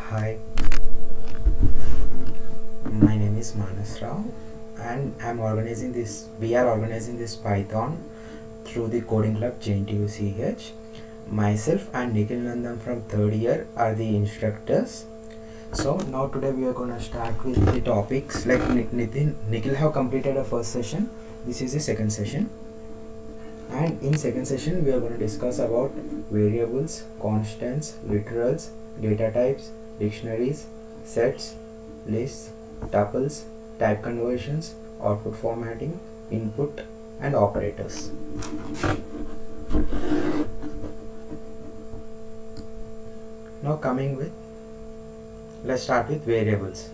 Hi, my name is Manas Rao and we are organizing this Python through the Coding Club JNTU-CH. Myself and Nikhil Nandan from third year are the instructors. So now today we are going to start with the topics like Nikhil have completed a first session. This is the second session. And in second session we are going to discuss about variables, constants, literals, data types, dictionaries, sets, lists, tuples, type conversions, output formatting, input and operators. Now let's start with variables.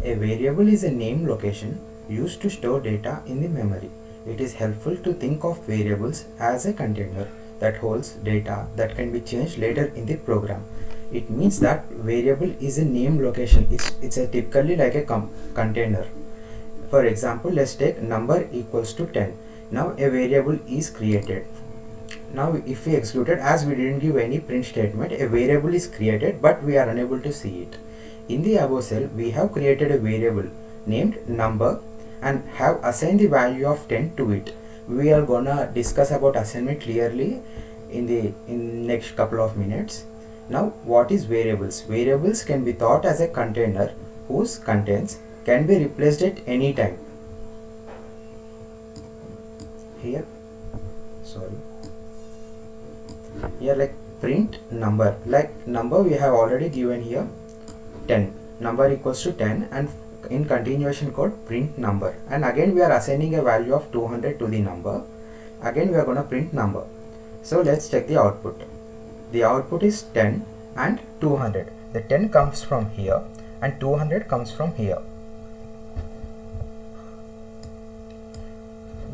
A variable is a name location used to store data in the memory. It is helpful to think of variables as a container that holds data that can be changed later in the program. It means that variable is a name location. It's typically like a container. For example, let's take number equals to 10. Now a variable is created. Now if we execute it, as we didn't give any print statement, a variable is created but we are unable to see it. In the above cell, we have created a variable named number and have assigned the value of 10 to it. We are gonna discuss about assignment clearly in next couple of minutes. Now what is variables? Variables can be thought as a container whose contents can be replaced at any time. Here like print number, like number we have already given here 10, number equals to 10, and in continuation code print number, and again we are assigning a value of 200 to the number. Again we are going to print number. So let's check the output. The output is 10 and 200. The 10 comes from here and 200 comes from here.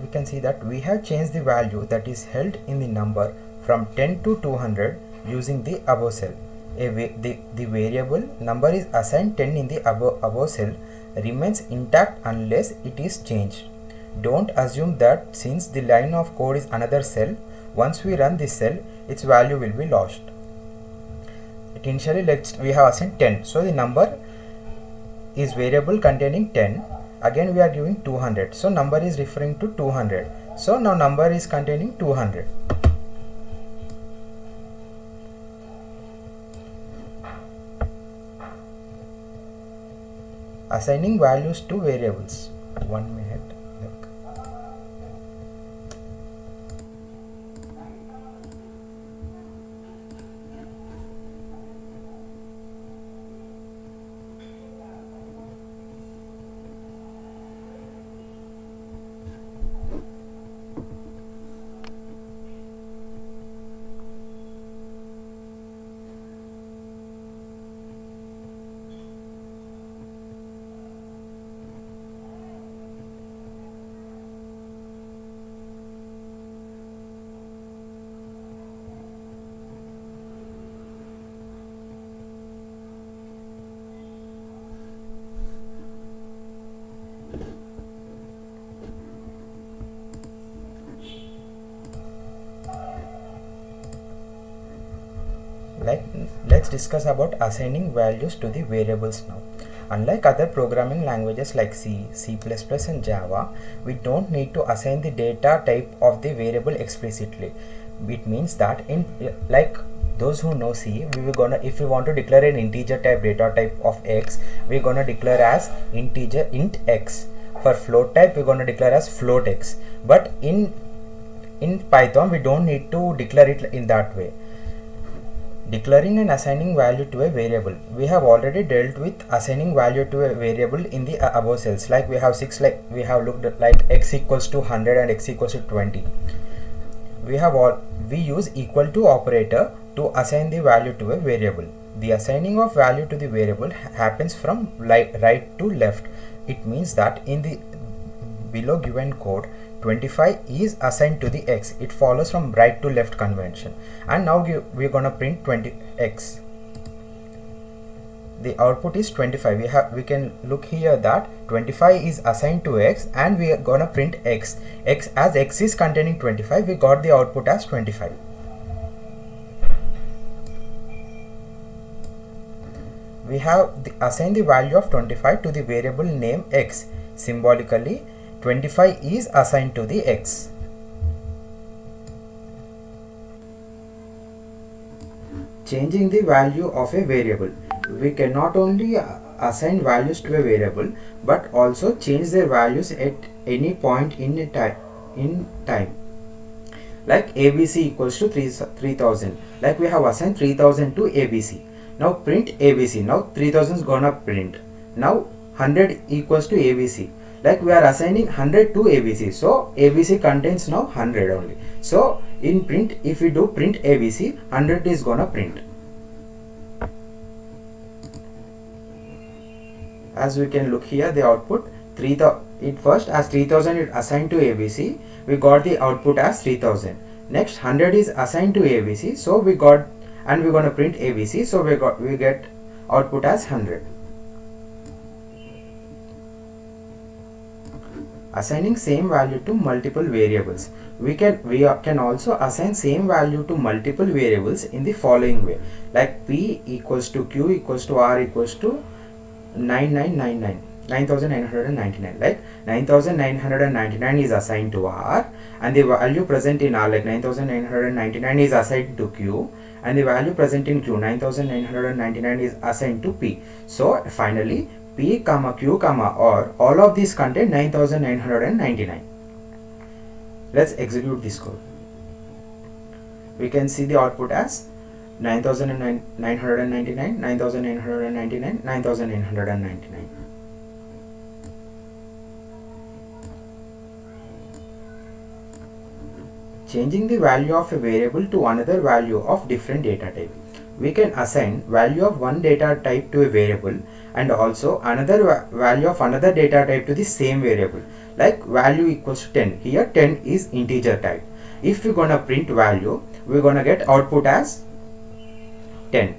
We can see that we have changed the value that is held in the number from 10 to 200 using the above cell. The variable number is assigned 10 in the above cell remains intact unless it is changed. Don't assume that since the line of code is another cell, once we run this cell, its value will be lost. Initially we have assigned 10, so the number is variable containing 10. Again we are giving 200, so number is referring to 200. So now number is containing 200. Assigning values to variables. 1 minute. Let's discuss about assigning values to the variables now. Unlike other programming languages like C, C++ and Java, we don't need to assign the data type of the variable explicitly. It means that like those who know C, if we want to declare an integer type data type of X, we're gonna declare as integer int X. For float type, we're gonna declare as float X. But in Python, we don't need to declare it in that way. Declaring and assigning value to a variable. We have already dealt with assigning value to a variable in the above cells. Like we have looked at like x equals to 100 and x equals to 20. We use equal to operator to assign the value to a variable. The assigning of value to the variable happens from right to left. It means that in the below given code, 25 is assigned to the x. It follows from right to left convention. And now we're gonna print 20x. The output is 25. We can look here that 25 is assigned to x, and we are gonna print x. As x is containing 25, we got the output as 25. we have assign the value of 25 to the variable name x. Symbolically, 25 is assigned to the x. Changing the value of a variable. We can not only assign values to a variable but also change their values at any point in time. Like ABC equals to 3000. Like we have assigned 3000 to ABC. Now print ABC. Now 3000 is gonna print. Now 100 equals to ABC. Like we are assigning 100 to ABC. So ABC contains now 100 only. So in print, if we do print ABC, 100 is gonna print. As we can look here, the output 3000. It first as 3000 is assigned to ABC. We got the output as 3000. Next 100 is assigned to ABC. So we got, and we're gonna print ABC. So we get output as 100. Assigning same value to multiple variables. We can also assign same value to multiple variables in the following way. Like P equals to Q equals to R equals to 9999. Like 9999 is assigned to R, and the value present in R, like 9999 is assigned to Q, and the value present in Q, 9999 is assigned to P. So finally P comma Q comma R, all of these contain 9999. Let's execute this code. We can see the output as 9999, 9999, 9999. Changing the value of a variable to another value of different data type. We can assign value of one data type to a variable and also another value of another data type to the same variable. Like value equals to 10. Here 10 is integer type. If we're gonna print value, we're gonna get output as 10.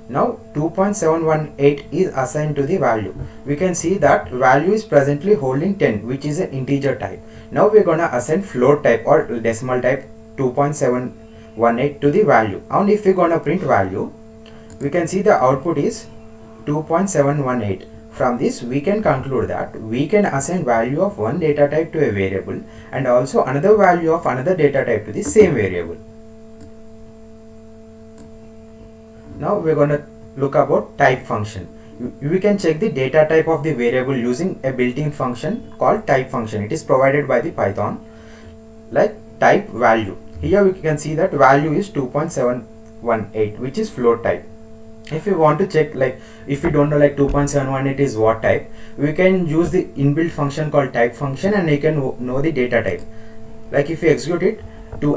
Now 2.718 is assigned to the value. We can see that value is presently holding 10, which is an integer type. Now we're gonna assign float type or decimal type 2.718 to the value. And if we're gonna print value, we can see the output is 2.718. From this we can conclude that we can assign value of one data type to a variable and also another value of another data type to the same variable. Now we're going to look about type function. We can check the data type of the variable using a built-in function called type function. It is provided by the Python. Like type value. Here we can see that value is 2.718, which is float type. If you want to check, like if you don't know like 2.718 is what type, we can use the inbuilt function called type function and you can know the data type. Like if you execute it,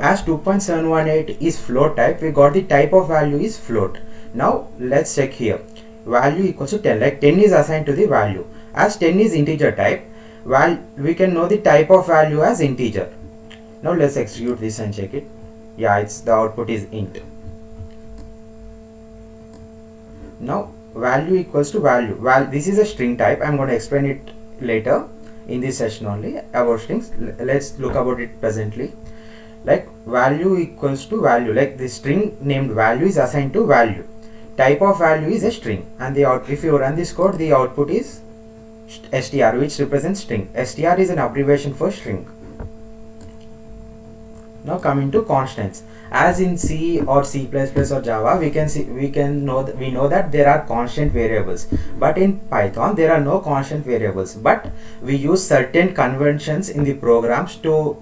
as 2.718 is float type, we got the type of value is float. Now let's check here. Value equals to 10, like 10 is assigned to the value. As 10 is integer type, we can know the type of value as integer. Now let's execute this and check it. Yeah, it's the output is int. Now value equals to value. This is a string type. I'm going to explain it later in this session only about strings. Let's look about it presently. Like value equals to value. Like the string named value is assigned to value. Type of value is a string, and if you run this code, the output is str, which represents string. Str is an abbreviation for string. Now coming to constants. As in C or C++ or Java, we know that there are constant variables, but in Python there are no constant variables, but we use certain conventions in the programs to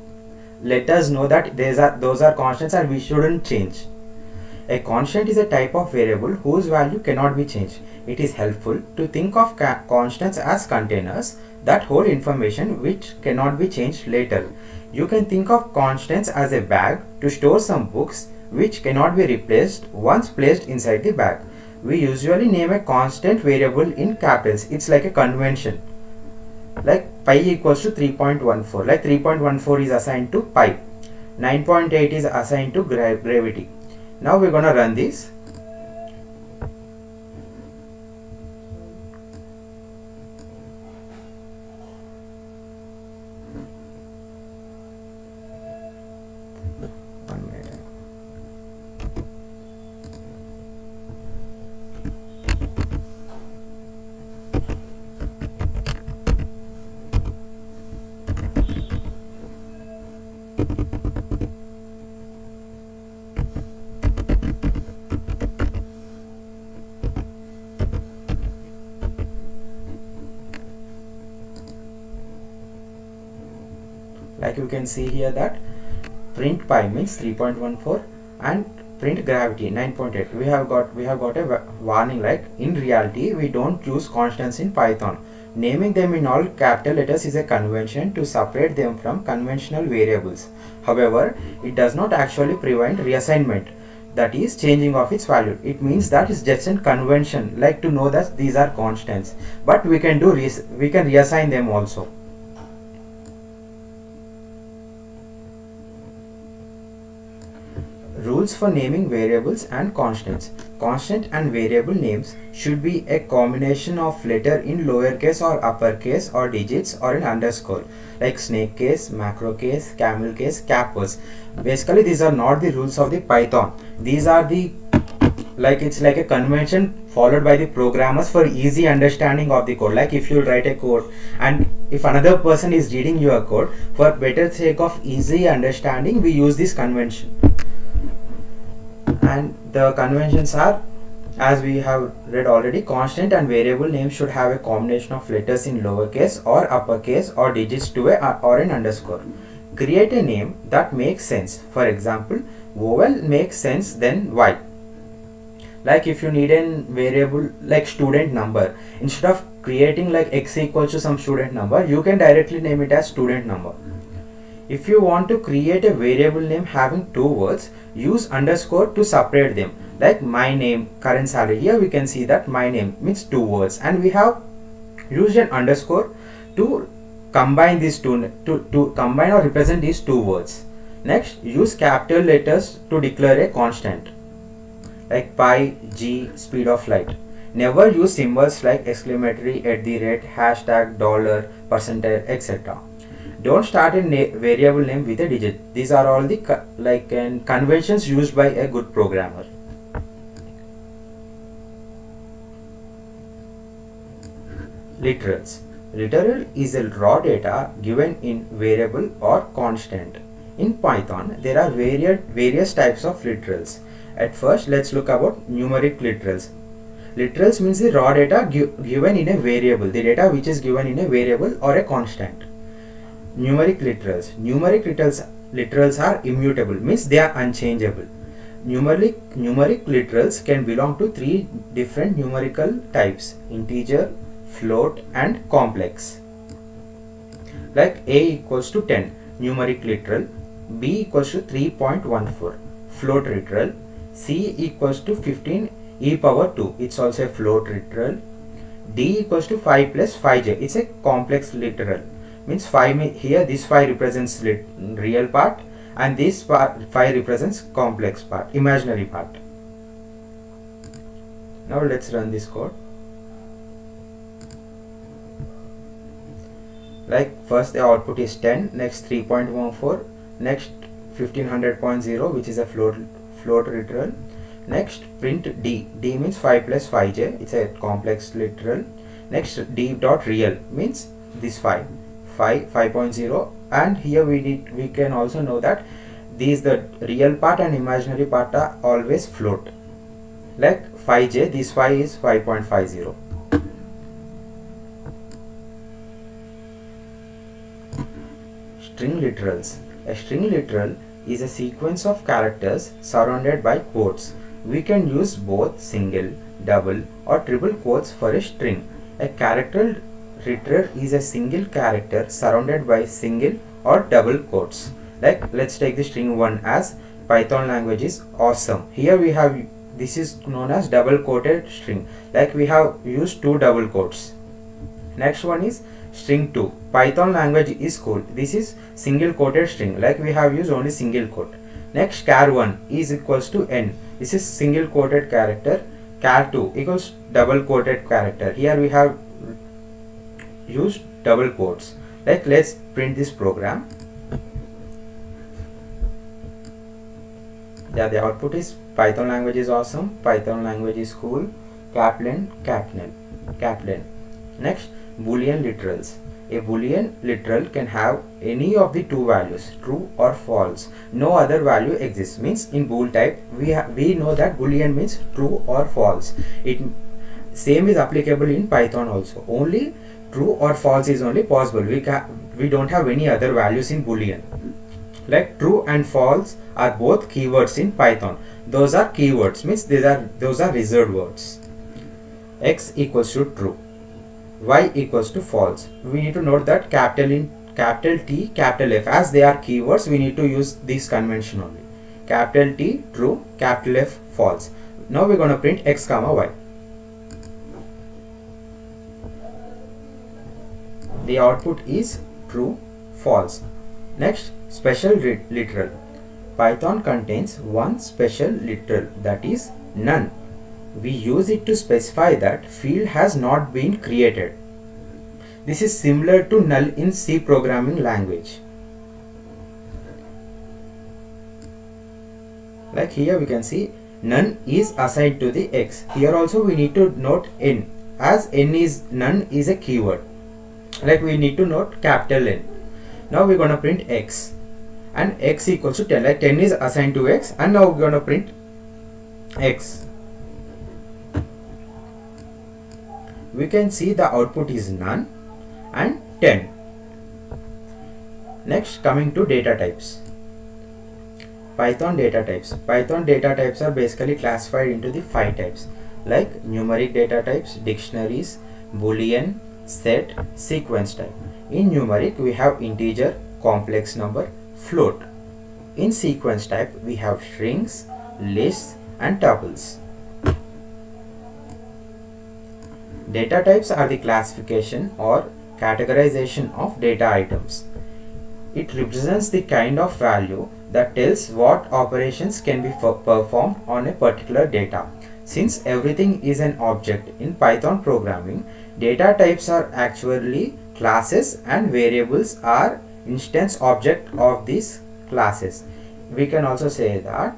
let us know that those are constants and we shouldn't change. A constant is a type of variable whose value cannot be changed. It is helpful to think of constants as containers that hold information which cannot be changed later. You can think of constants as a bag to store some books which cannot be replaced once placed inside the bag. We usually name a constant variable in capitals. It's like a convention. Like pi equals to 3.14. Like 3.14 is assigned to pi. 9.8 is assigned to gravity. Now we're gonna run this. Like you can see here that print pi means 3.14 and print gravity 9.8. We have got a warning, like in reality we don't use constants in Python. Naming them in all capital letters is a convention to separate them from conventional variables. However, it does not actually prevent reassignment, that is changing of its value. It means that it's just a convention, like to know that these are constants, but we can reassign them also. Rules for naming variables and constants. Constant and variable names should be a combination of letter in lowercase or uppercase or digits or an underscore, like snake case, macro case, camel case, cap words. Basically these are not the rules of the Python. These are the, like it's like a convention followed by the programmers for easy understanding of the code. Like if you write a code and if another person is reading your code, for better sake of easy understanding we use this convention. And the conventions are, as we have read already, constant and variable names should have a combination of letters in lowercase or uppercase or digits to a or an underscore. Create a name that makes sense. For example, vowel makes sense, then Y. Like if you need a variable like student number, instead of creating like x equals to some student number, you can directly name it as student number. If you want to create a variable name having two words, use underscore to separate them. Like my name, current salary. Here we can see that my name means two words, and we have used an underscore to combine these to combine or represent these two words. Next, use capital letters to declare a constant, like pi, g, speed of light. Never use symbols like exclamatory, @ hashtag, dollar, percentile, etc. Don't start a variable name with a digit. These are all the conventions used by a good programmer. Literals. Literal is a raw data given in variable or constant. In Python, there are various types of literals. At first, let's look about numeric literals. Literals means the raw data given in a variable, the data which is given in a variable or a constant. Numeric literals. Literals are immutable, means they are unchangeable. Numeric literals can belong to three different numerical types: integer, float, and complex. Like a equals to 10, numeric literal; b equals to 3.14, float literal; c equals to 15 e power 2, it's also a float literal; d equals to 5 plus 5j, it's a complex literal. Means 5 here, this 5 represents real part, and this 5 represents complex part, imaginary part. Now let's run this code. Like first the output is 10, next 3.14, next 1500.0, which is a float literal. Next print d means 5 plus 5j, it's a complex literal. Next d dot real means this 5.0, and here we can also know that these, the real part and imaginary part, are always float. Like 5j, this 5 is 5.50. String literals. A string literal is a sequence of characters surrounded by quotes. We can use both single, double, or triple quotes for a string. A character literal is a single character surrounded by single or double quotes. Like let's take the string 1 as Python language is awesome. Here we have, this is known as double quoted string, like we have used 2 double quotes. Next one is string 2, Python language is cool. This is single quoted string, like we have used only single quote. Next char 1 is equals to n, this is single quoted character. Char 2 equals double quoted character, here we have used double quotes. Like let's print this program. Yeah, the output is Python language is awesome, Python language is cool, Kaplan. Next, Boolean literals. A Boolean literal can have any of the two values, true or false. No other value exists. Means in bool type we know that Boolean means true or false. It same is applicable in Python also. Only true or false is only possible. We don't have any other values in Boolean. Like true and false are both keywords in Python. Those are keywords, means those are reserved words. X equals to true, Y equals to false. We need to note that capital T, capital F, as they are keywords, we need to use this convention only. Capital T true, capital F false. Now we're going to print X comma Y. The output is true, false. Next, special literal. Python contains one special literal, that is none. We use it to specify that field has not been created. This is similar to null in C programming language. Like here we can see none is assigned to the X. Here also we need to note N, as none is a keyword. Like we need to note capital N. Now we're going to print X, and X equals to 10. Like 10 is assigned to X, and now we're going to print X. We can see the output is none and 10. Next, coming to data types. Python data types. Python data types are basically classified into the 5 types, like numeric data types, dictionaries, Boolean, set, sequence type. In numeric we have integer, complex number, float. In sequence type we have strings, lists and tuples. Data types are the classification or categorization of data items. It represents the kind of value that tells what operations can be performed on a particular data. Since everything is an object in Python programming, data types are actually classes and variables are instance object of these classes. We can also say that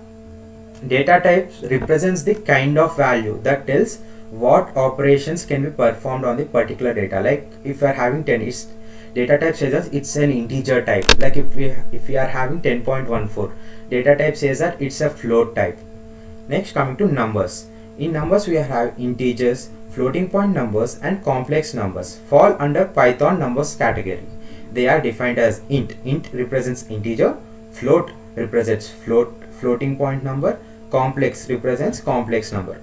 data types represents the kind of value that tells what operations can be performed on the particular data. Like if we are having 10, its data type says that it's an integer type. Like if we are having 10.14, data type says that it's a float type. Next, coming to numbers. In numbers we have integers, floating point numbers and complex numbers fall under Python numbers category. They are defined as int. Int represents integer, float represents floating point number, complex represents complex number.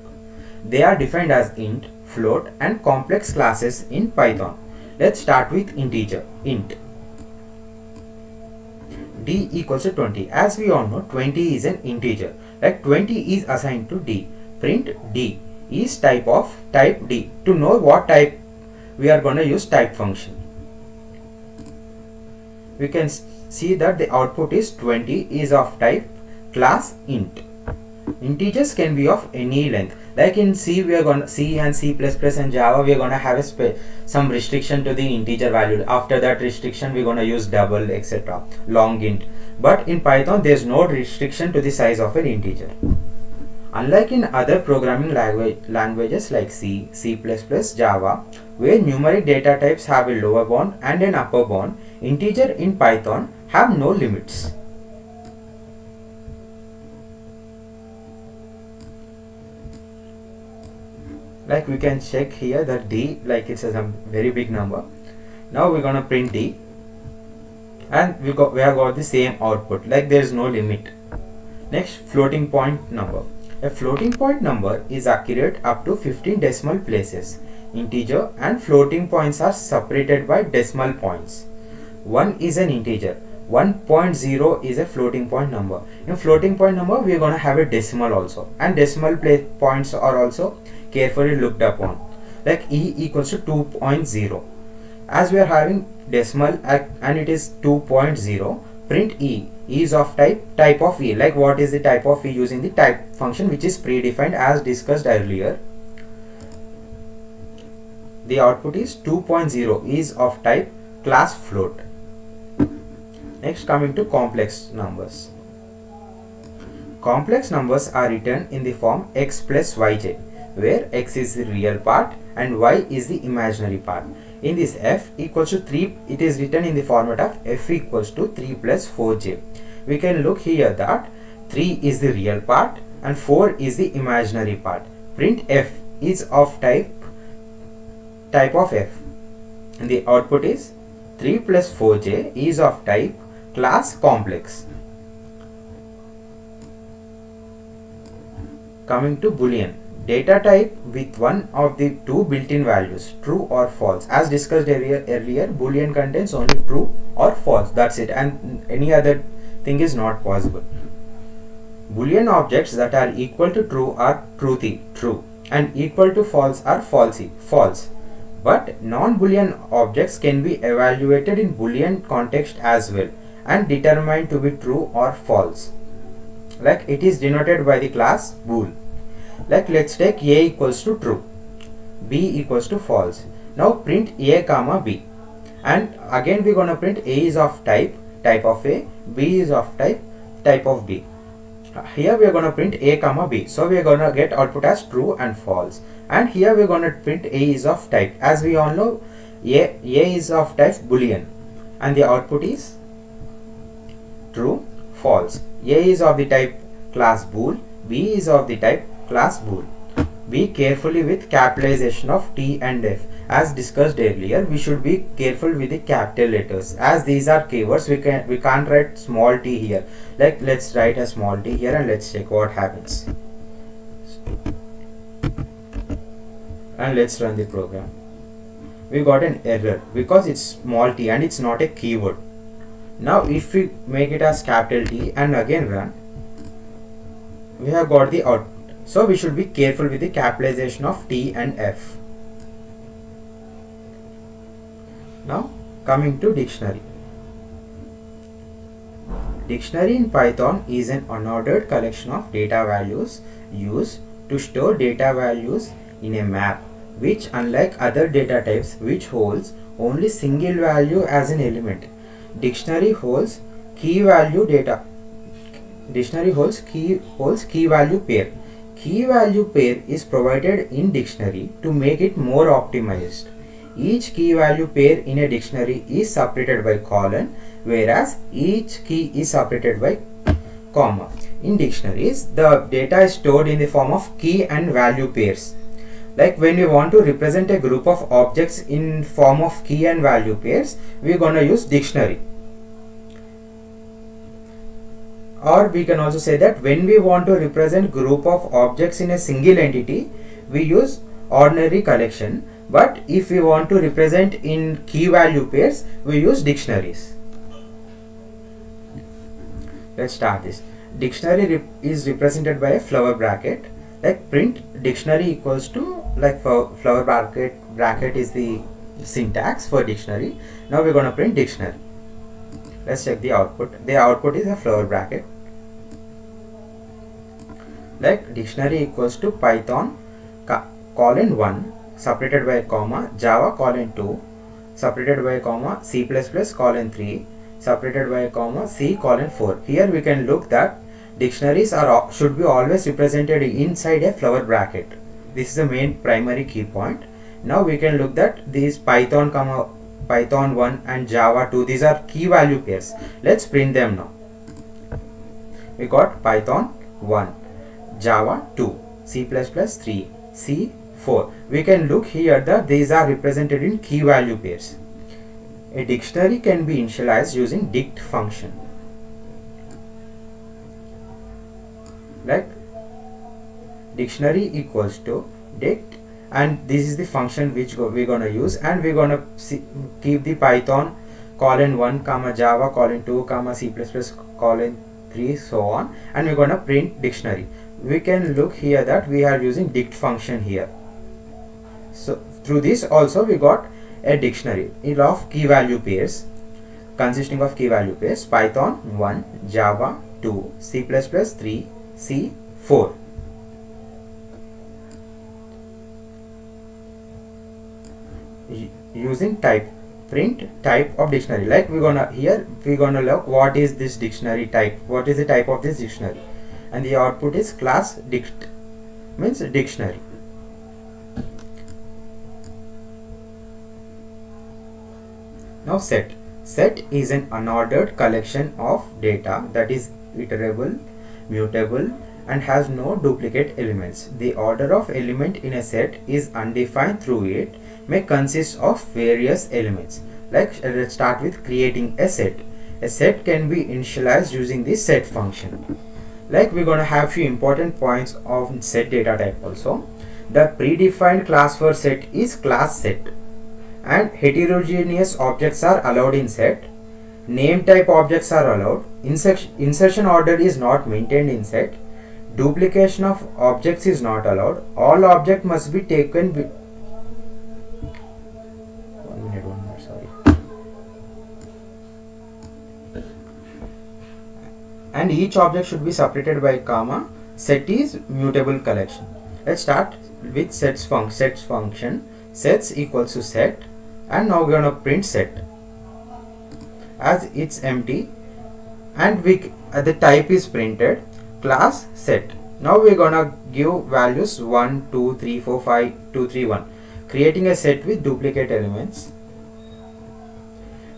They are defined as int, float and complex classes in Python. Let's start with integer, int. D equals to 20. As we all know, 20 is an integer. Like 20 is assigned to D. Print D is type D. To know what type, we are going to use type function. We can see that the output is 20 is of type class int. Integers can be of any length. Like in C, we are going to C and C++ and Java, we are going to have some restriction to the integer value. After that restriction, we are going to use double, etc. long int. But in Python, there is no restriction to the size of an integer. Unlike in other programming languages like C, C++, Java, where numeric data types have a lower bound and an upper bound, integer in Python have no limits. Like we can check here that D, like it's a very big number. Now we're gonna print D, and we have got the same output. Like there is no limit. Next, floating point number. A floating point number is accurate up to 15 decimal places. Integer and floating points are separated by decimal points. 1 is an integer. 1.0 is a floating point number. In floating point number, we are going to have a decimal also, and decimal points are also carefully looked upon. Like E equals to 2.0. As we are having decimal and it is 2.0, print E is of type of E. Like what is the type of E? Using the type function which is predefined as discussed earlier. The output is 2.0 is of type class float. Next, coming to complex numbers. Complex numbers are written in the form x plus yj, where x is the real part and y is the imaginary part. In this f equals to 3, it is written in the format of f equals to 3 plus 4j. We can look here that 3 is the real part and 4 is the imaginary part. Print f is of type of f, and the output is 3 plus 4j is of type class complex. Coming to Boolean, data type with one of the two built-in values, true or false. As discussed earlier, Boolean contains only true or false, that's it, and any other thing is not possible. Boolean objects that are equal to true are truthy, true, and equal to false are falsy, false. But non-Boolean objects can be evaluated in Boolean context as well and determined to be true or false. Like it is denoted by the class bool. Like let's take a equals to true, b equals to false. Now print a comma b, and again we are gonna print a is of type of a, b is of type of b. Here we are gonna print a comma b, so we are gonna get output as true and false. And here we are gonna print a is of type, as we all know a is of type Boolean, and the output is true, false. A is of the type class bool, b is of the type class bool. Be carefully with capitalization of t and f. As discussed earlier, we should be careful with the capital letters, as these are keywords. We can't write small t here. Like let's write a small t here and let's check what happens. And let's run the program. We got an error because it's small t and it's not a keyword. Now if we make it as capital T and again run, we have got the output. So we should be careful with the capitalization of t and f. Now coming to dictionary. Dictionary in Python is an unordered collection of data values used to store data values in a map, which unlike other data types which holds only single value as an element, dictionary holds key value data. Dictionary holds key value pair. Key value pair is provided in dictionary to make it more optimized. Each key value pair in a dictionary is separated by colon, whereas each key is separated by comma. In dictionaries, the data is stored in the form of key and value pairs. Like when we want to represent a group of objects in form of key and value pairs, we are gonna use dictionary. Or we can also say that when we want to represent group of objects in a single entity, we use ordinary collection. But if we want to represent in key value pairs, we use dictionaries. Let's start this. Dictionary is represented by a flower bracket. Like print dictionary equals to, like for flower bracket is the syntax for dictionary. Now we're going to print dictionary. Let's check the output. The output is a flower bracket. Like dictionary equals to Python colon 1 separated by a comma, Java colon 2 separated by a comma, C++ colon 3 separated by a comma, C colon 4. Here we can look that dictionaries should be always represented inside a flower bracket. This is the main primary key point. Now we can look that these Python 1 and Java 2, these are key value pairs. Let's print them now. We got Python 1, Java 2, C++ 3, C 4. We can look here that these are represented in key value pairs. A dictionary can be initialized using dict function. Like dictionary equals to dict, and this is the function which we're gonna use, and we're gonna keep the Python colon 1 comma Java colon 2 comma C++ colon 3 so on, and we're gonna print dictionary. We can look here that we are using dict function here. So through this also we got a dictionary of key value pairs consisting of key value pairs Python 1, Java 2, C++ 3, C 4. Using type, print type of dictionary. Like we're gonna look what is this dictionary type, what is the type of this dictionary, and the output is class dict, means dictionary. Now set. Set is an unordered collection of data that is iterable, mutable, and has no duplicate elements. The order of element in a set is undefined through it may consist of various elements. Like let's start with creating a set. A set can be initialized using the set function. Like we're going to have few important points of set data type also. The predefined class for set is class set, and heterogeneous objects are allowed in set. Name type objects are allowed. Insertion order is not maintained in set. Duplication of objects is not allowed. All objects must be taken with sorry. And each object should be separated by comma. Set is mutable collection. Let's start with sets function. Sets equals to set, and now we're gonna print set as it's empty, and the type is printed class set. Now we're gonna give values 1 2 3 4 5 2 3 1, creating a set with duplicate elements.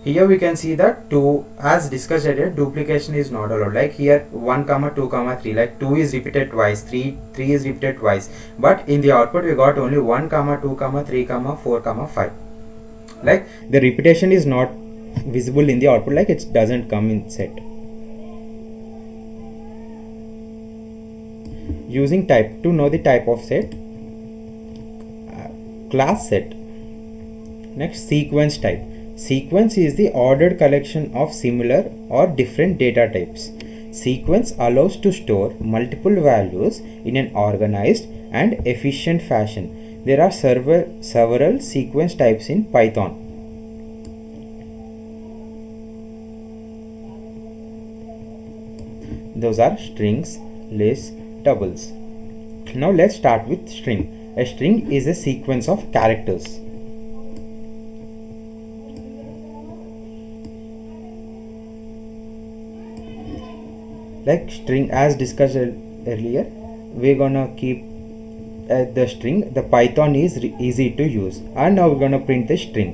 Here we can see that 2, as discussed earlier, duplication is not allowed. Like here 1 comma 2 comma 3, like 2 is repeated twice, 3 is repeated twice, but in the output we got only 1 comma 2 comma 3 comma 4 comma 5. Like the repetition is not visible in the output, like it doesn't come in set. Using type, to know the type of set, class set. Next, sequence type. Sequence is the ordered collection of similar or different data types. Sequence allows to store multiple values in an organized and efficient fashion. There are several sequence types in Python. Those are strings, lists, tuples. Now let's start with string. A string is a sequence of characters. Like string, as discussed earlier, we're gonna keep the string. The Python is easy to use, and now we're gonna print the string,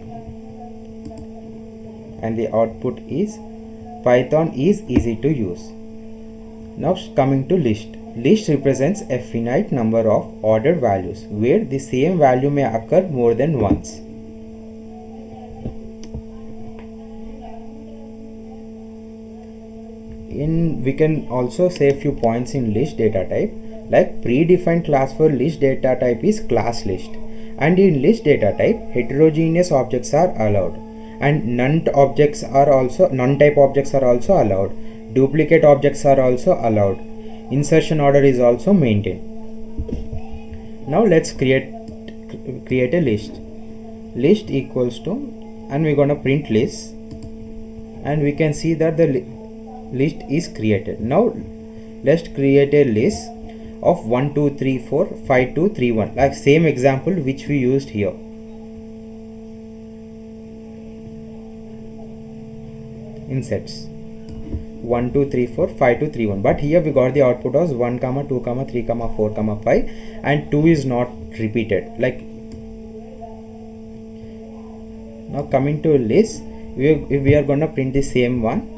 and the output is Python is easy to use. Now coming to list. List represents a finite number of ordered values where the same value may occur more than once. We can also say a few points in list data type. Like predefined class for list data type is class list, and in list data type heterogeneous objects are allowed, and none type objects are also allowed. Duplicate objects are also allowed. Insertion order is also maintained. Now let's create a list. List equals to, and we're gonna print list, and we can see that the list is created. Now let's create a list of 1 2 3 4 5 2 3 1, like same example which we used here. In sets 1 2 3 4 5 2 3 1, but here we got the output as 1 comma 2 comma 3 comma 4 comma 5, and 2 is not repeated. Like now coming to list, we are gonna print the same one,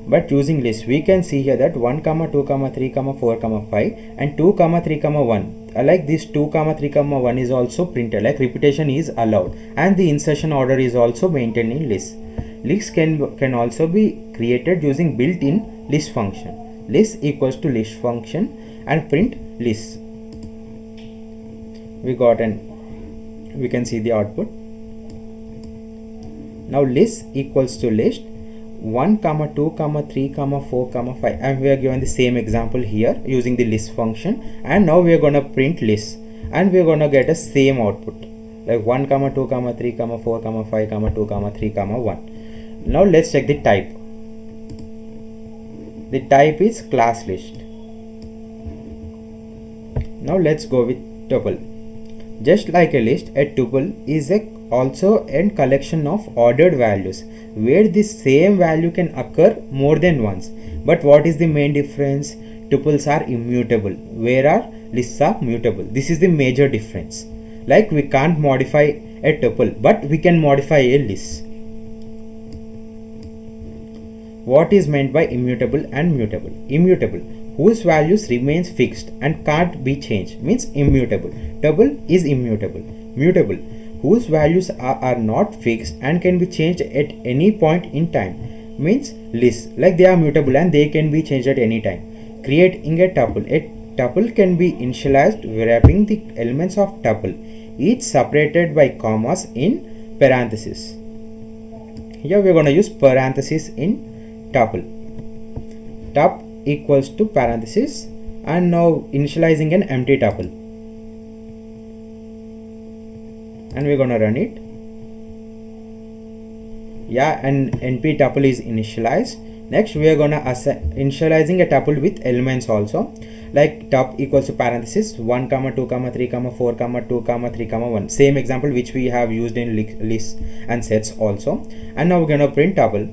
but using list we can see here that 1 comma 2 comma 3 comma 4 comma 5 and 2 comma 3 comma 1, like this 2 comma 3 comma 1 is also printed, like repetition is allowed, and the insertion order is also maintained in list. List can also be created using built-in list function. List equals to list function and print list. We can see the output. Now list equals to list 1 comma 2 comma 3 comma 4 comma 5, and we are given the same example here using the list function, and now we are going to print list, and we are going to get a same output like 1 comma 2 comma 3 comma 4 comma 5 comma 2 comma 3 comma 1. Now let's check the type. The type is class list. Now let's go with tuple. Just like a list, a tuple is also a collection of ordered values where the same value can occur more than once. But what is the main difference? Tuples are immutable, whereas lists are mutable. This is the major difference. Like we can't modify a tuple, but we can modify a list. What is meant by immutable and mutable? Immutable, whose values remains fixed and can't be changed, means immutable. Double is immutable. Mutable, whose values are not fixed and can be changed at any point in time, means lists, like they are mutable and they can be changed at any time. Creating a tuple. A tuple can be initialized wrapping the elements of tuple, each separated by commas in parentheses. Here we are going to use parentheses in tuple. Tup equals to parenthesis, and now initializing an empty tuple, and we're going to run it. Yeah, and np tuple is initialized. Next we are going to initializing a tuple with elements also, like tup equals to parenthesis 1 comma 2 comma 3 comma 4 comma 2 comma 3 comma 1, same example which we have used in lists and sets also. And now we're going to print tuple.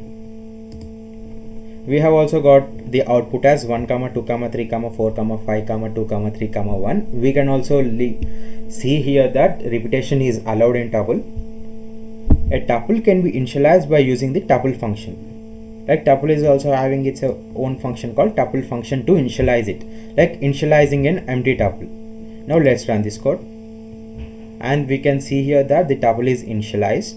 We have also got the output as 1 comma 2 comma 3 comma 4 comma 5 comma 2 comma 3 comma 1. We can also see here that repetition is allowed in tuple. A tuple can be initialized by using the tuple function. Like tuple is also having its own function called tuple function to initialize it, like initializing an empty tuple. Now let's run this code, and we can see here that the tuple is initialized.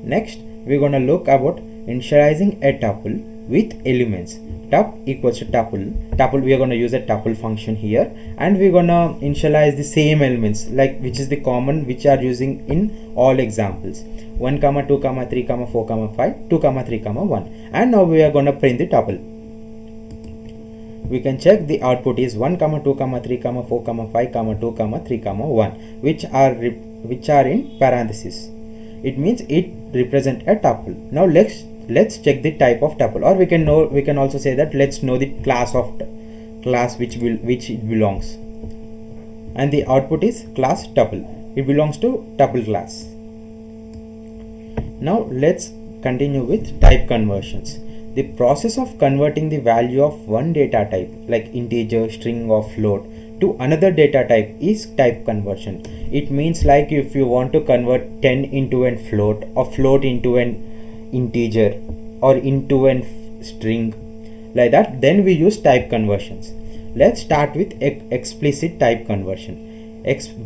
Next we're gonna look about initializing a tuple with elements. Tup equals to tuple, we are going to use a tuple function here, and we're going to initialize the same elements, like which is the common which are using in all examples, 1 comma 2 comma 3 comma 4 comma 5 2 comma 3 comma 1. And now we are going to print the tuple. We can check the output is 1 comma 2 comma 3 comma 4 comma 5 comma 2 comma 3 comma 1, which are in parentheses. It means it represent a tuple. Now let's check the type of tuple, or we can also say that let's know the class which it belongs. And the output is class tuple. It belongs to tuple class. Now let's continue with type conversions. The process of converting the value of one data type, like integer, string or float, to another data type is type conversion. It means like if you want to convert 10 into a float, or float into an integer, or into a string, like that, then we use type conversions. Let's start with explicit type conversion.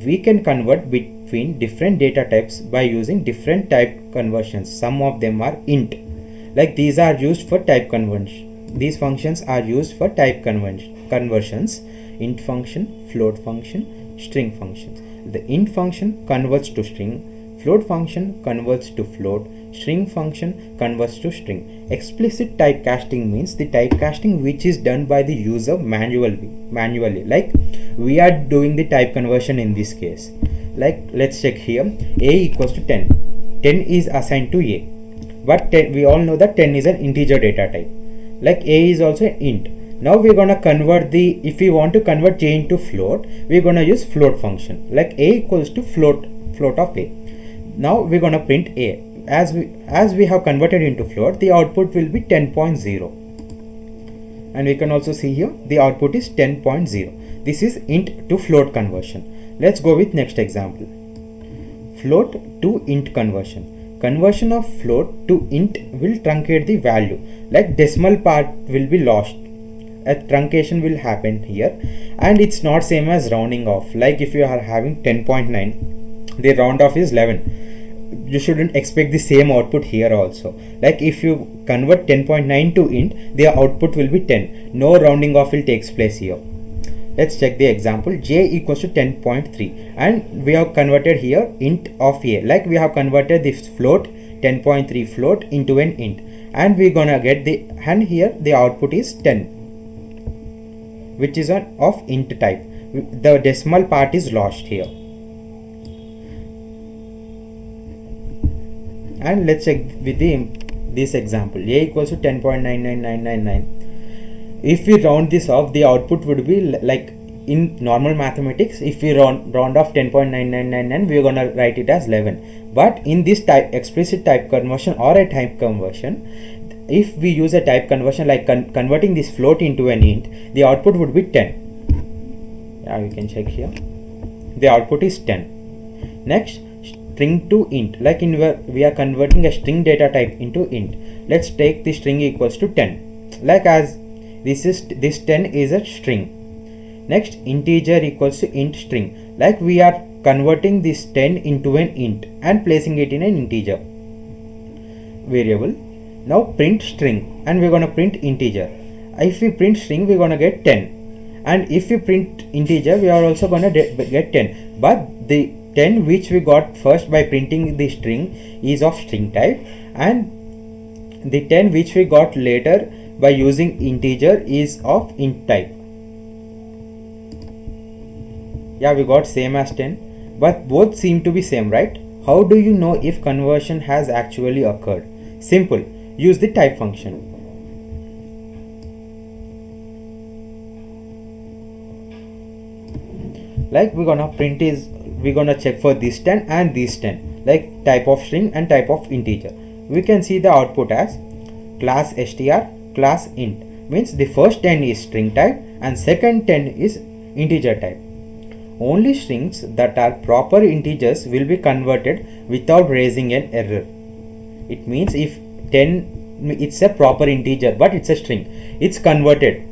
We can convert between different data types by using different type conversions. Some of them are int, like these are used for type conversion. These functions are used for type conversions: int function, float function, string functions. The int function converts to string, float function converts to float, string function converts to string. Explicit typecasting means the typecasting which is done by the user manually, like we are doing the type conversion in this case. Like let's check here, a equals to 10 is assigned to a, but 10, we all know that 10 is an integer data type, like a is also an int. Now we're gonna convert if we want to convert j into float, we're gonna use float function, like a equals to float of a. Now we're gonna print a. As we have converted into float, the output will be 10.0, and we can also see here the output is 10.0. This is int to float conversion. Let's go with next example. Float to int conversion. Conversion of float to int will truncate the value, like decimal part will be lost. A truncation will happen here, and it's not same as rounding off. Like if you are having 10.9, the round off is 11. You shouldn't expect the same output here also. Like if you convert 10.9 to int, the output will be 10. No rounding off will takes place here. Let's check the example. J equals to 10.3, and we have converted here int of a, like we have converted this float 10.3 float into an int, and we're gonna get and here the output is 10, which is of int type. The decimal part is lost here. And let's check with this example. A equals to 10.99999. If we round this off, the output would be like in normal mathematics. If we round off 10.9999, we are gonna write it as 11. But in this explicit type conversion or a type conversion, if we use a type conversion like converting this float into an int, the output would be 10. Yeah, we can check here. The output is 10. Next, string to int, like in where we are converting a string data type into int. Let's take the string equals to 10, like as this 10 is a string. Next, integer equals to int string, like we are converting this 10 into an int and placing it in an integer variable. Now print string, and we're gonna print integer. If we print string, we're gonna get 10, and if we print integer, we are also gonna get 10. But the 10 which we got first by printing the string is of string type, and the 10 which we got later by using integer is of int type. Yeah, we got same as 10, but both seem to be same, right? How do you know if conversion has actually occurred? Simple, use the type function. Like we're gonna check for this 10 and this 10, like type of string and type of integer. We can see the output as class str class int, means the first 10 is string type and second 10 is integer type. Only strings that are proper integers will be converted without raising an error. It means if 10 it's a proper integer but it's a string, it's converted.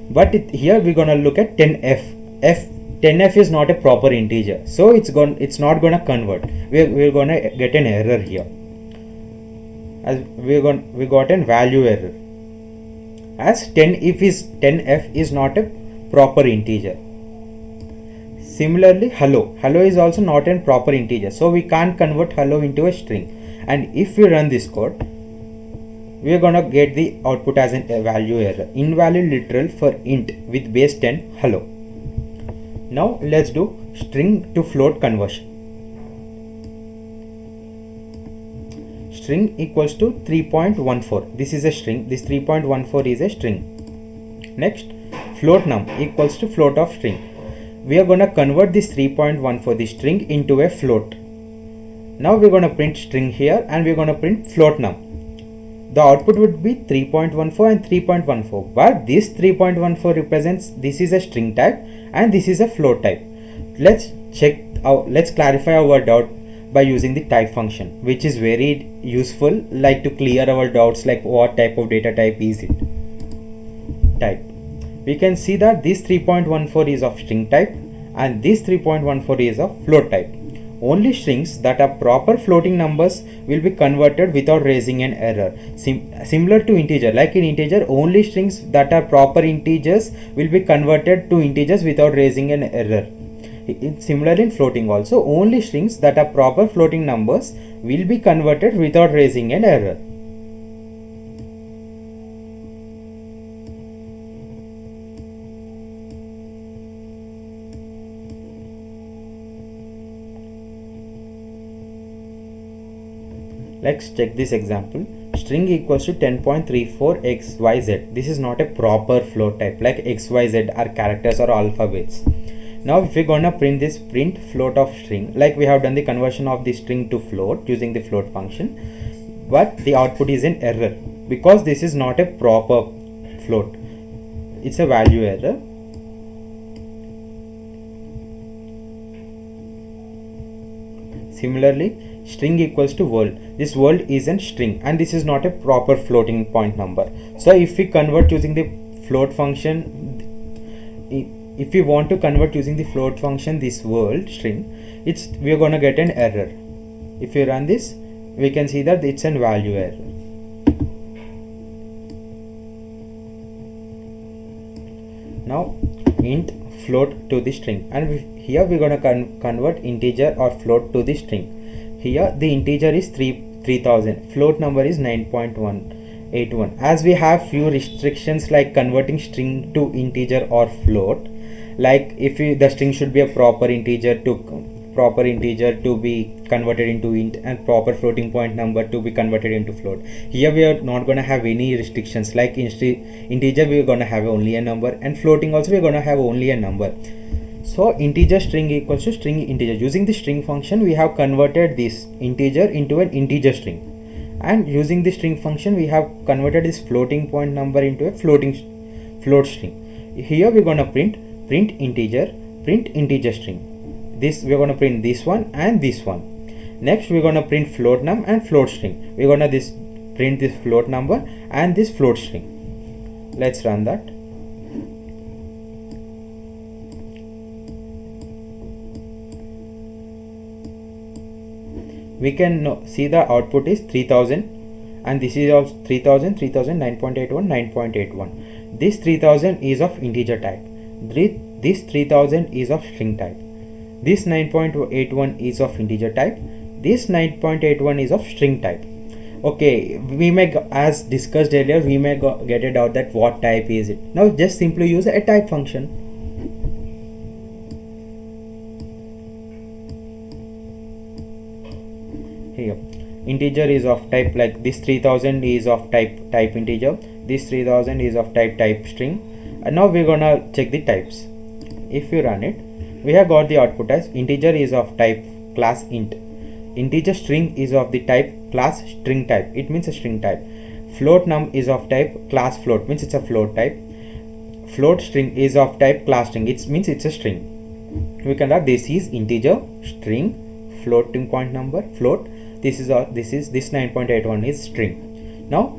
But here we're gonna look at 10f. 10f is not a proper integer, so it's not gonna convert. We're gonna get an error here, as we got a value error, as 10f is not a proper integer. Similarly, hello is also not a proper integer, so we can't convert hello into a string. And if we run this code, we are gonna get the output as a value error, invalid literal for int with base 10 hello. Now let's do string to float conversion. String equals to 3.14. This is a string. This 3.14 is a string. Next, float num equals to float of string. We are gonna convert this 3.14, the string, into a float. Now we're gonna print string here and we're gonna print float num. The output would be 3.14 and 3.14, but this 3.14 represents this is a string type and this is a float type. Let's clarify our doubt by using the type function, which is very useful, like to clear our doubts, like what type of data type is it. Type. We can see that this 3.14 is of string type and this 3.14 is of float type. Only strings that are proper floating numbers will be converted without raising an error. Similar to integer, like in integer, only strings that are proper integers will be converted to integers without raising an error. Similar in floating also, only strings that are proper floating numbers will be converted without raising an error. Let's check this example. String equals to 10.34 xyz. This is not a proper float type, like xyz are characters or alphabets. Now if we're gonna print this print float of string, like we have done the conversion of the string to float using the float function, but the output is an error because this is not a proper float. It's a value error. Similarly, string equals to world. This world is a string and this is not a proper floating point number. So if we convert using the float function, if we want to convert using the float function this world string, we are gonna get an error. If you run this, we can see that it's a value error. Now int float to the string, and here we're gonna convert integer or float to the string. Here the integer is 3000, float number is 9.181. As we have few restrictions like converting string to integer or float, like if the string should be a proper integer to be converted into int and proper floating point number to be converted into float. Here we are not gonna have any restrictions, like integer we are gonna have only a number, and floating also we are gonna have only a number. So integer string equals to string integer. Using the string function, we have converted this integer into an integer string, and using the string function we have converted this floating point number into a float string. Here we're gonna print integer string. This we're gonna print this one and this one. Next we're gonna print float num and float string. We're gonna print this float number and this float string. Let's run that. We can see the output is 3000, and this is also 3000, 3000, 9.81, 9.81. This 3000 is of integer type. This 3000 is of string type. This 9.81 is of integer type. This 9.81 is of string type. Okay, we may, as discussed earlier, we may get a doubt that what type is it. Now just simply use a type function. Here integer is of type, like this 3000 is of type integer, this 3000 is of type string. And now we're gonna check the types. If we run it, we have got the output as integer is of type class int, integer string is of the type class string type, it means a string type. Float num is of type class float, means it's a float type. Float string is of type class string, it means it's a string. We can write this is integer, string, floating point number, float. This 9.81 is string. Now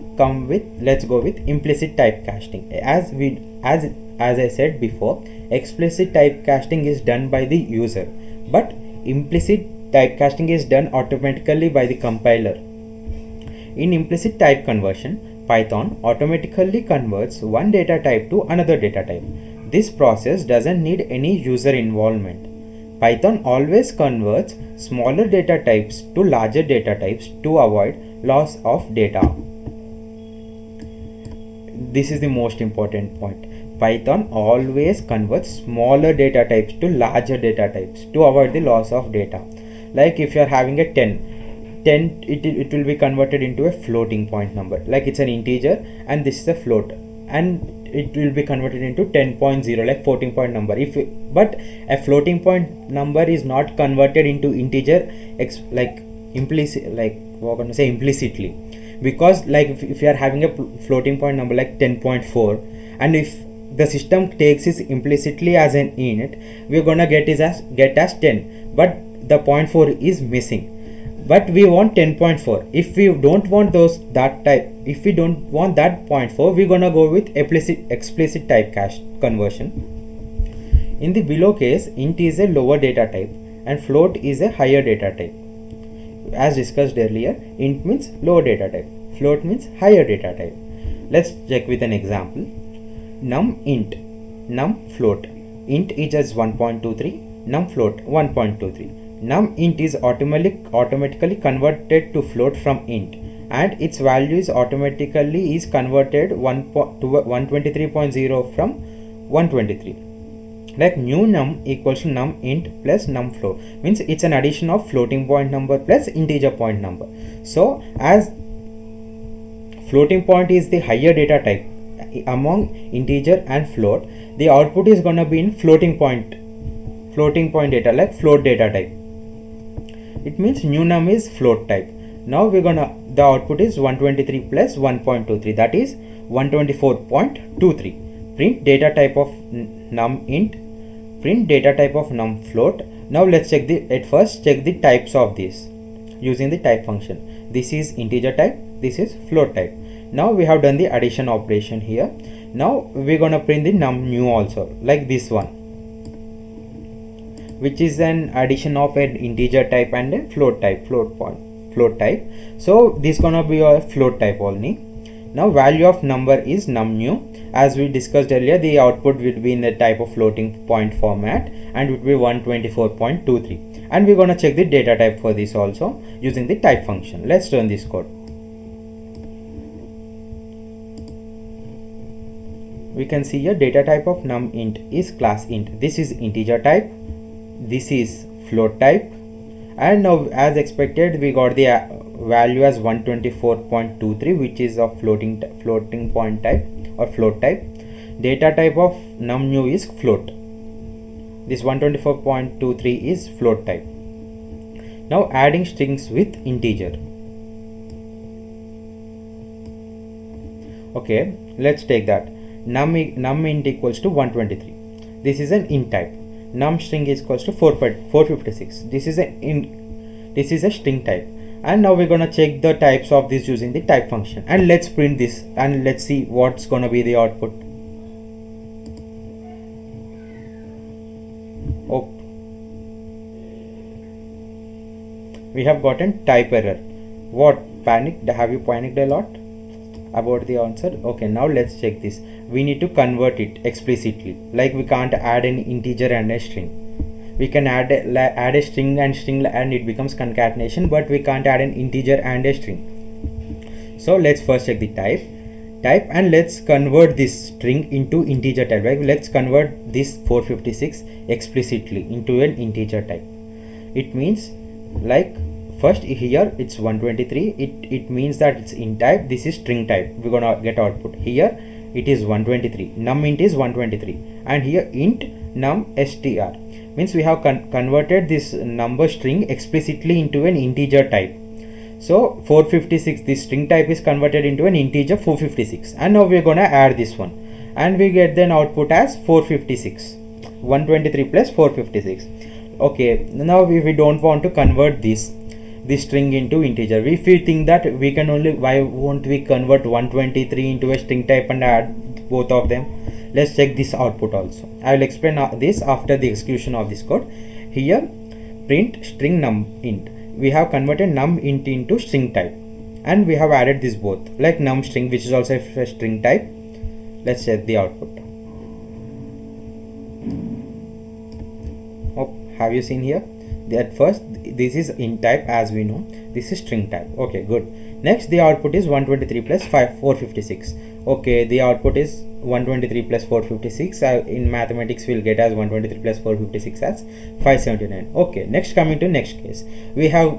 let's go with implicit typecasting. As I said before, explicit typecasting is done by the user, but implicit typecasting is done automatically by the compiler. In implicit type conversion, Python automatically converts one data type to another data type. This process doesn't need any user involvement. Python always converts smaller data types to larger data types to avoid loss of data. This is the most important point. Python always converts smaller data types to larger data types to avoid the loss of data. Like if you are having a 10, it will be converted into a floating point number. Like it's an integer and this is a float, and it will be converted into 10.0, like floating point number. But a floating point number is not converted into integer implicitly, because like if you are having a floating point number like 10.4, and if the system takes it implicitly as an int, we're gonna get as 10, but the 0.4 is missing. But we want 10.4. If we don't want if we don't want that 0.4, we're gonna go with explicit typecast conversion. In the below case, int is a lower data type and float is a higher data type. As discussed earlier, int means lower data type, float means higher data type. Let's check with an example. Num int, num float. Int is as 1.23, num float 1.23. Num int is automatically converted to float from int, and its value is automatically converted to 123.0 from 123. Like new num equals to num int plus num float, means it's an addition of floating point number plus integer point number. So as floating point is the higher data type among integer and float, the output is gonna be in floating point data, like float data type. It means new num is float type. Now the output is 123 plus 1.23, that is 124.23. Print data type of num int, print data type of num float. Now let's check the types of this using the type function. This is integer type, this is float type. Now we have done the addition operation here. Now we're gonna print the num new also, like this one, which is an addition of an integer type and a float type. So this gonna be a float type only. Now value of number is num new. As we discussed earlier, the output will be in the type of floating point format and would be 124.23. And we're gonna check the data type for this also using the type function. Let's run this code. We can see here data type of num int is class int. This is integer type, this is float type, and now as expected we got the value as 124.23, which is of floating point type or float type. Data type of num new is float. This 124.23 is float type. Now adding strings with integer. Okay, let's take that. Num int equals to 123. This is an int type. Num string is equals to 456. This is an This is a string type. And now we're gonna check the types of this using the type function, and let's print this and let's see what's gonna be the output. Oh, we have gotten type error. What, panicked? Have you panicked a lot about the answer? Okay, now let's check this. We need to convert it explicitly, like we can't add an integer and a string. We can add a string and it becomes concatenation, but we can't add an integer and a string. So let's first check the type, and let's convert this string into integer type. Like let's convert this 456 explicitly into an integer type. It means, like, first here it's 123, it means that it's int type. This is string type. We're gonna get output. Here it is 123, num int is 123, and here int num str, means we have converted this number string explicitly into an integer type. So 456, this string type is converted into an integer 456, and now we're gonna add this one, and we get then output as 456, 123 plus 456. Okay, now we don't want to convert this string into integer. If we think that we can only, why won't we convert 123 into a string type and add both of them? Let's check this output also. I will explain this after the execution of this code. Here print string num int. We have converted num int into string type, and we have added this both, like num string, which is also a string type. Let's check the output. Oh, have you seen here? At first this is int type, as we know. This is string type. Okay, good. Next the output is 123 plus 456. Okay, the output is 123 plus 456. In mathematics we'll get as 123 plus 456 as 579. Okay, next, coming to next case, we have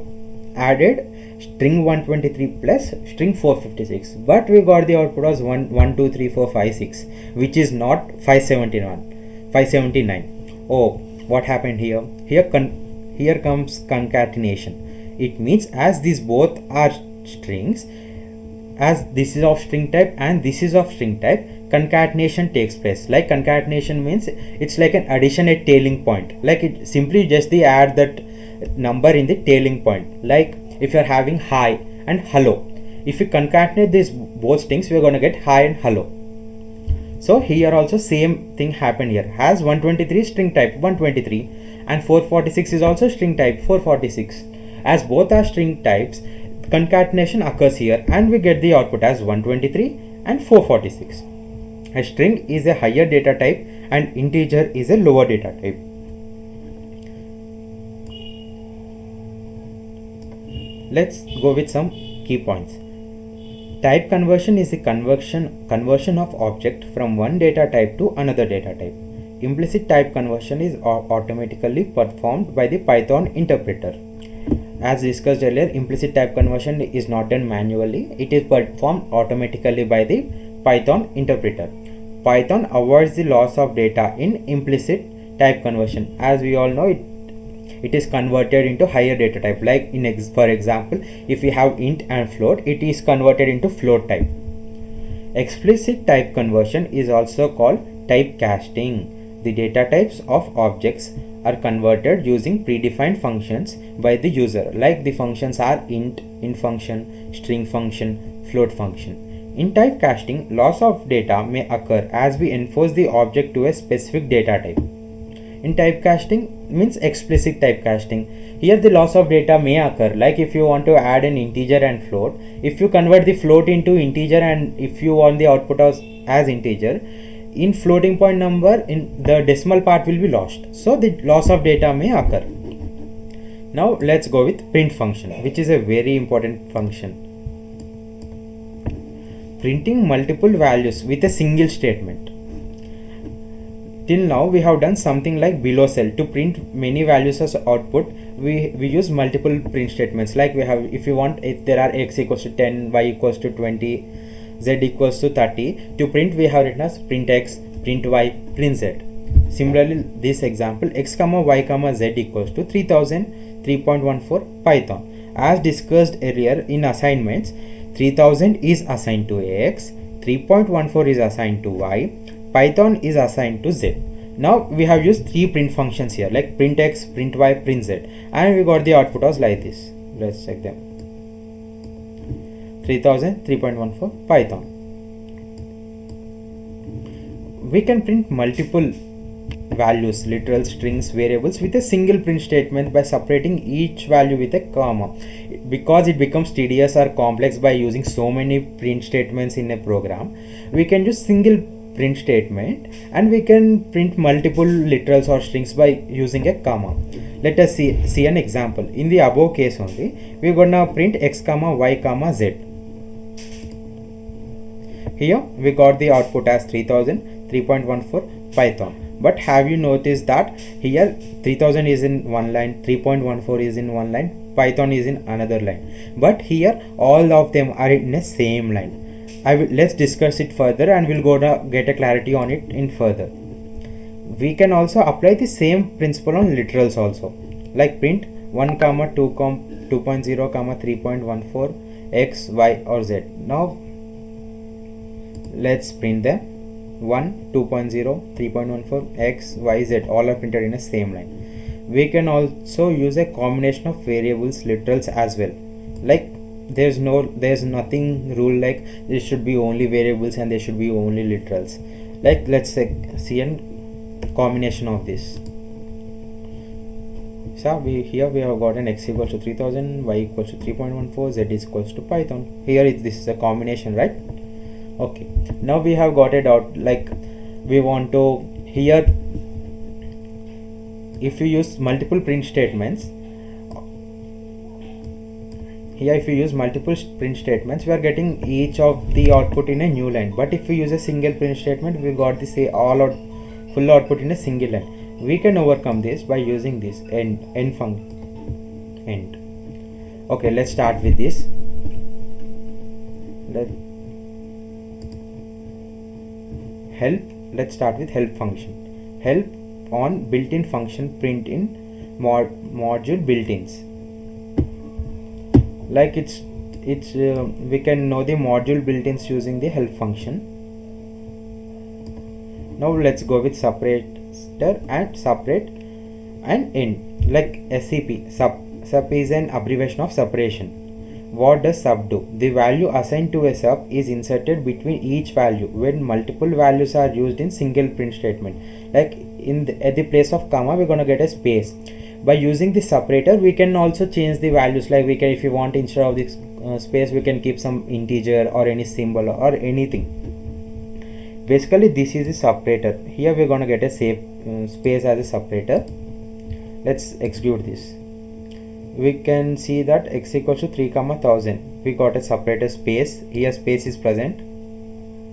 added string 123 plus string 456, but we got the output as 1 2 3 4 5 6, which is not 579. Oh, what happened here? Here comes concatenation. It means, as these both are strings, as this is of string type and this is of string type, concatenation takes place. Like concatenation means it's like an addition at tailing point. Like it simply just the add that number in the tailing point. Like if you're having hi and hello, if you concatenate these both strings, we're gonna get hi and hello. So here also same thing happened here. Has 123 string type 123 and 446 is also string type 446. As both are string types, concatenation occurs here, and we get the output as 123 and 446. A string is a higher data type and integer is a lower data type. Let's go with some key points. Type conversion is the conversion of object from one data type to another data type. Implicit type conversion is automatically performed by the Python interpreter. As discussed earlier, implicit type conversion is not done manually. It is performed automatically by the Python interpreter. Python avoids the loss of data in implicit type conversion. As we all know, it is converted into higher data type. Like for example, if we have int and float, it is converted into float type. Explicit type conversion is also called typecasting. The data types of objects are converted using predefined functions by the user. Like the functions are int function, string function, float function. In typecasting, loss of data may occur as we enforce the object to a specific data type. In typecasting means explicit typecasting. Here the loss of data may occur, like if you want to add an integer and float, if you convert the float into integer and if you want the output as integer, in floating point number, in the decimal part will be lost, so the loss of data may occur. Now let's go with print function, which is a very important function. Printing multiple values with a single statement. Till now we have done something like below cell. To print many values as output, we use multiple print statements. Like we have, if there are x equals to 10, y equals to 20, z equals to 30, to print we have written as print x, print y, print z. Similarly, this example, x comma y comma z equals to 3000, 3.14 Python. As discussed earlier in assignments, 3000 is assigned to x, 3.14 is assigned to y, Python is assigned to z. Now we have used three print functions here, like print x, print y, print z, and we got the output was like this. Let's check them. 3000, 3.14 Python. We can print multiple values, literal, strings, variables with a single print statement by separating each value with a comma. Because it becomes tedious or complex by using so many print statements in a program, we can use single print statement and we can print multiple literals or strings by using a comma. Let us see an example. In the above case only, we're gonna print x comma y comma z. Here we got the output as 3000, 3.14 Python. But have you noticed that here 3000 is in one line, 3.14 is in one line, Python is in another line. But here all of them are in a same line. Let's discuss it further and we'll go to get a clarity on it in further. We can also apply the same principle on literals also, like print 1 comma 2 2.0 comma 3.14 x, y or z. Now let's print them. 1, 2.0, 3.14, x, y, z all are printed in a same line. We can also use a combination of variables, literals as well. Like there's nothing rule like there should be only variables and there should be only literals. Like let's see a combination of this. So here we have got an x equals to 3000, y equals to 3.14, z is equals to Python. Here this is a combination, right? Okay, now we have got it out. Like we want to here, if you use multiple print statements, here if you use multiple print statements, we are getting each of the output in a new line. But if we use a single print statement, we got the full output in a single line. We can overcome this by using this end function. Okay, let's start with this. Let's start with help function. Help on built-in function print in module built-ins. Like we can know the module built-ins using the help function. Now let's go with separator and separate and end. Like SEP, sub is an abbreviation of separation. What does sub do? The value assigned to a sub is inserted between each value when multiple values are used in single print statement. Like at the place of comma, we're gonna get a space. By using the separator, we can also change the values. Like we can, if you want, instead of this space, we can keep some integer or any symbol or anything. Basically, this is the separator. Here we're gonna get a space as a separator. Let's execute this. We can see that x equals to 3 comma 1000. We got a separator space. Here space is present.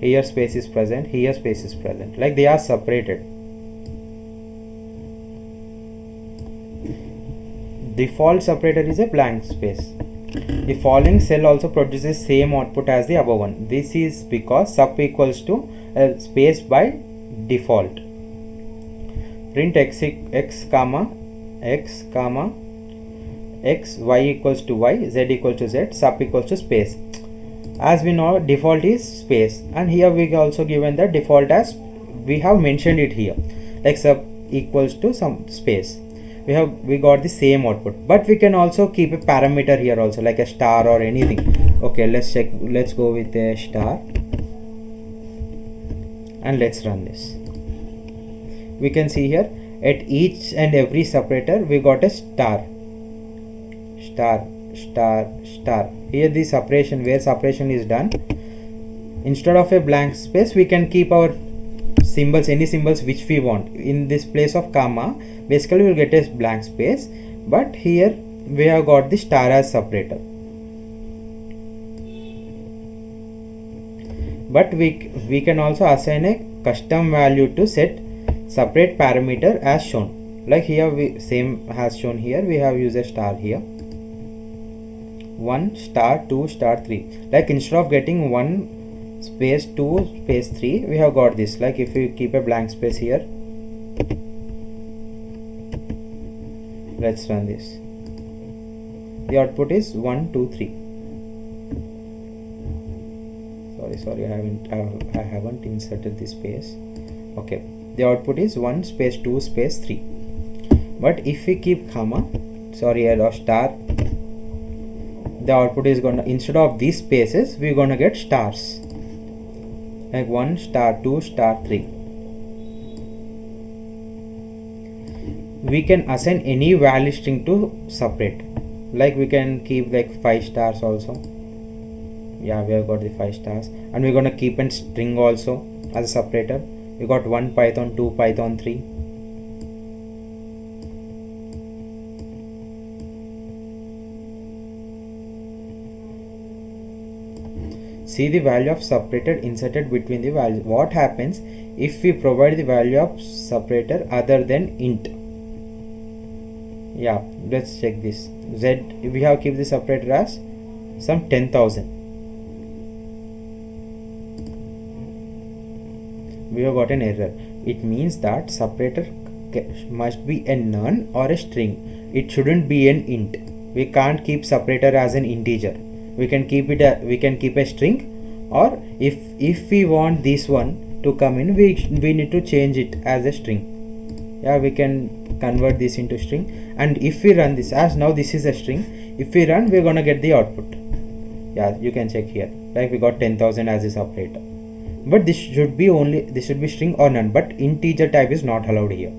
Here space is present. Here space is present. Like they are separated. Default separator is a blank space. The following cell also produces same output as the above one. This is because sub equals to a space by default. Print x comma x, y equals to y, z equals to z, sub equals to space. As we know, default is space, and here we also given the default as we have mentioned it here, like sub equals to some space. We got the same output, but we can also keep a parameter here also, like a star or anything. Okay, let's check. Let's go with a star and let's run this. We can see here at each and every separator we got a star. Here the separation, where separation is done, instead of a blank space we can keep our symbols, any symbols which we want. In this place of comma, basically we'll get a blank space, but here we have got the star as separator. But we can also assign a custom value to set separate parameter as shown. Like here same has shown here, we have used a star here. 1 star 2 star 3. Like instead of getting 1 space 2 space 3, we have got this. Like if you keep a blank space here, let's run this. The output is 1 2 3. Sorry, I haven't inserted this space. Okay, the output is 1 space 2 space 3. But if we keep comma, sorry, or star, the output is gonna, instead of these spaces, we're gonna get stars, like 1 star 2 star 3. We can assign any value string to separate, like we can keep like 5 stars also. Yeah, we have got the 5 stars, and we're gonna keep a string also as a separator. We got 1 Python, 2 Python, 3. See the value of separator inserted between the values. What happens if we provide the value of separator other than int? Yeah, let's check this. Z, we have keep the separator as some 10,000. We have got an error. It means that separator must be a none or a string. It shouldn't be an int. We can't keep separator as an integer. We can keep it we can keep a string, or if we want this one to come in, we need to change it as a string. Yeah, we can convert this into string, and if we run this, as now this is a string, if we run, we're gonna get the output. Yeah, you can check here, like we got 10,000 as a separator. But this should be string or none, but integer type is not allowed here.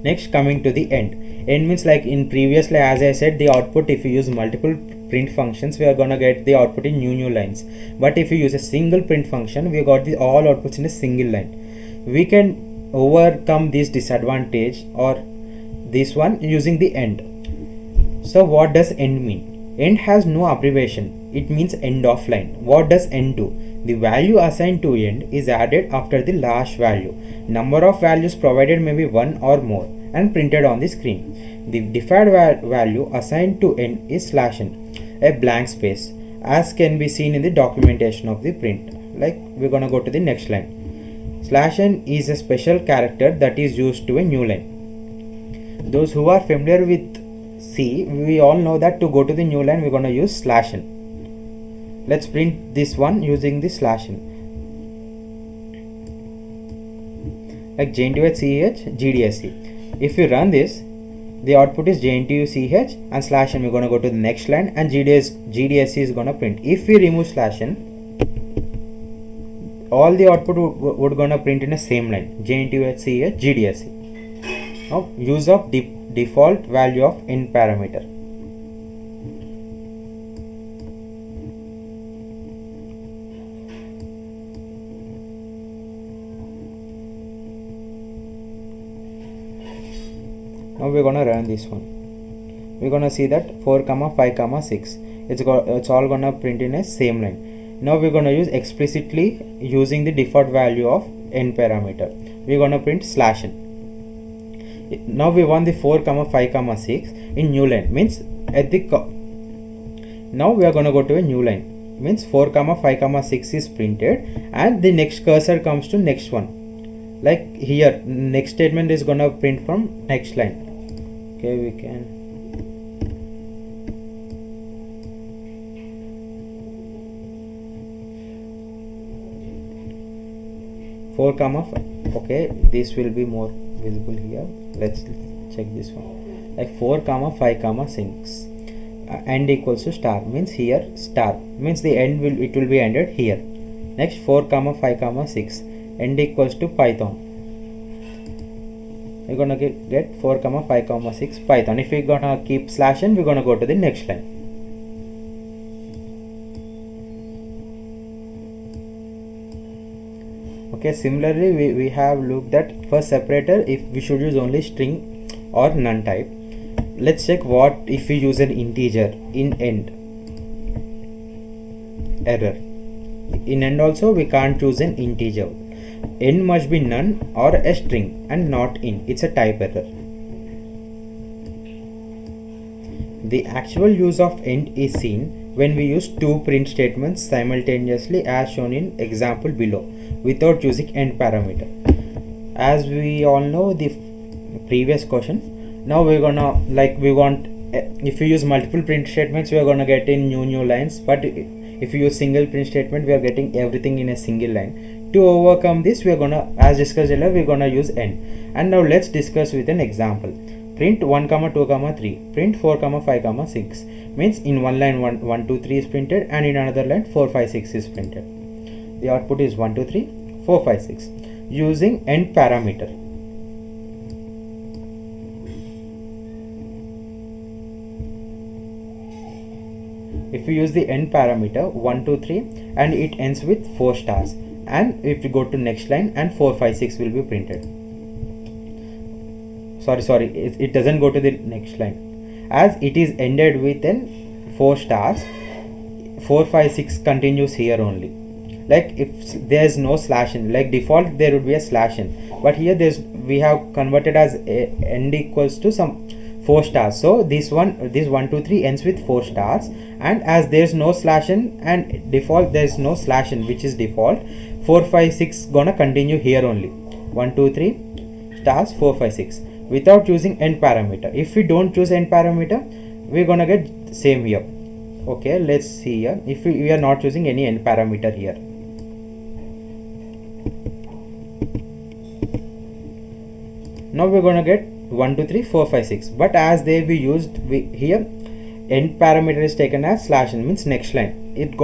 Next, coming to the end. End means, like in previously, as I said, the output, if you use multiple print functions, we are gonna get the output in new lines. But if you use a single print function, we got the all outputs in a single line. We can overcome this disadvantage or this one using the end. So what does end mean? End has no abbreviation. It means end of line. What does end do? The value assigned to end is added after the last value. Number of values provided may be 1 or more and printed on the screen. The default value assigned to end is /n, a blank space, as can be seen in the documentation of the print. Like we're gonna go to the next line. /n is a special character that is used to a new line. Those who are familiar with C, we all know that to go to the new line, we're gonna use /n. Let's print this one using the /n. Like JNTU/CH GDSC. If we run this, the output is JNTU/CH and /n. We're gonna go to the next line, and GDSC is gonna print. If we remove /n, all the output would gonna print in the same line, JNTU/CH GDSC. Now, use of default value of end parameter. Now we're gonna run this one. We're gonna see that 4, 5, 6. It's all gonna print in a same line. Now we're gonna use explicitly using the default value of end parameter. We're gonna print /n. Now we want the 4, 5, 6 in new line, means at the now we are gonna go to a new line, means 4, 5, 6 is printed, and the next cursor comes to next one. Like here, next statement is gonna print from next line. Okay, we can four comma 5. Okay, this will be more visible here. Let's check this one. Like 4, 5, 6. End equals to star, means here star means the end will be ended here. Next 4, 5, 6. End equals to Python. We're gonna get 4, 5, 6 Python. If we're gonna keep /n, we're gonna go to the next line. Okay, similarly we have looked at for separator, if we should use only string or none type. Let's check what if we use an integer in end. Error. In end also we can't choose an integer. End must be none or a string and not in. It's a type error. The actual use of end is seen when we use two print statements simultaneously as shown in example below without using end parameter. As we all know the previous question, now we're gonna if we use multiple print statements, we are gonna get in new lines, but if you use single print statement, we are getting everything in a single line. To overcome this, we are gonna, as discussed earlier, we are gonna use end. And now let's discuss with an example. Print 1 comma 2 comma 3, print 4 comma 5 comma 6, means in one line 1 2 3 is printed, and in another line 4 5 6 is printed. The output is 1 2 3 4 5 6 using end parameter. If we use the end parameter 1 2 3 and it ends with 4 stars, and if we go to next line, and 4 5 6 will be printed. Sorry, it doesn't go to the next line, as it is ended with an 4 stars. 4 5 6 continues here only. Like if there is no slash in, like default there would be a slash in, but here we have converted as end equals to some 4 stars. So this 1 2 3 ends with 4 stars, and as there is no slash in and default there is no slash in, which is default, 4 5 6 gonna continue here only. 1 2 3 stars 4 5 6 without using end parameter. If we don't choose end parameter, we're gonna get same here. Okay, let's see here. If we are not using any end parameter here, now we're gonna get 1 2 3 4 5 6, but as they be used, here end parameter is taken as slash n, means next line. It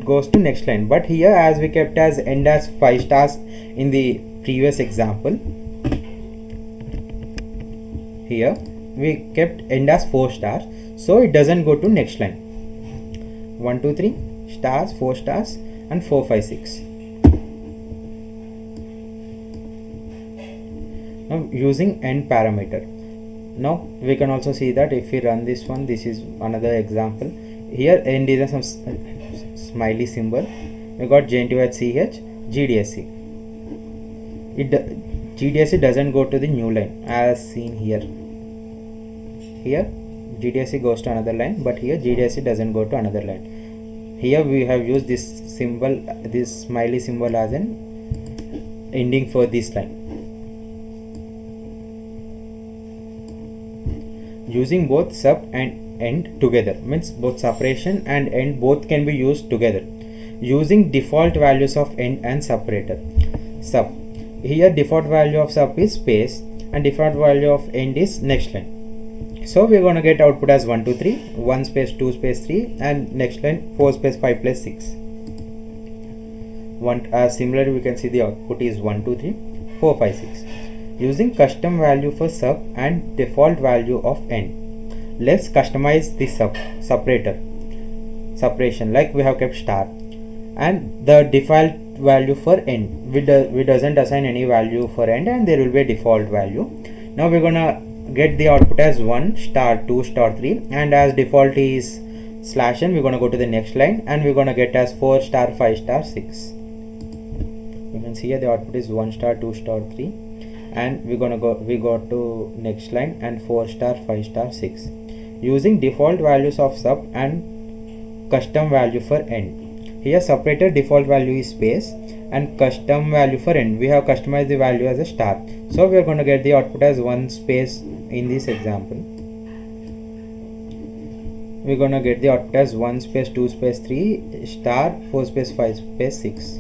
goes to next line, but here as we kept as end as 5 stars in the previous example, here we kept end as 4 stars, so it doesn't go to next line. 1 2 3 stars 4 stars and 4 5 6. Now using end parameter, now we can also see that if we run this one, this is another example. Here end is some smiley symbol. We got JNTY@CH GDSC. GDSC doesn't go to the new line as seen here. Here GDSC goes to another line, but here GDSC doesn't go to another line. Here we have used this symbol, this smiley symbol, as an ending for this line. Using both sub and end together, means both separation and end both can be used together. Using default values of end and separator. Sub, here default value of sub is space and default value of end is next line. So we're going to get output as 1 2 3, 1 space 2 space 3, and next line 4 space 5 plus 6. Similarly we can see the output is 1 2 3 4 5 6. Using custom value for sub and default value of end. Let's customize the separation, like we have kept star, and the default value for end, we doesn't assign any value for end, and there will be a default value. Now we're gonna get the output as 1 star 2 star 3, and as default is slash n, we're gonna go to the next line and we're gonna get as 4 star 5 star 6. You can see here the output is 1 star 2 star 3, and we go to next line and 4 star 5 star 6. Using default values of sub and custom value for end. Here separator default value is space, and custom value for end, we have customized the value as a star. So we are going to get the output as 1 space in this example. We're going to get the output as 1 space 2 space 3 star 4 space 5 space 6.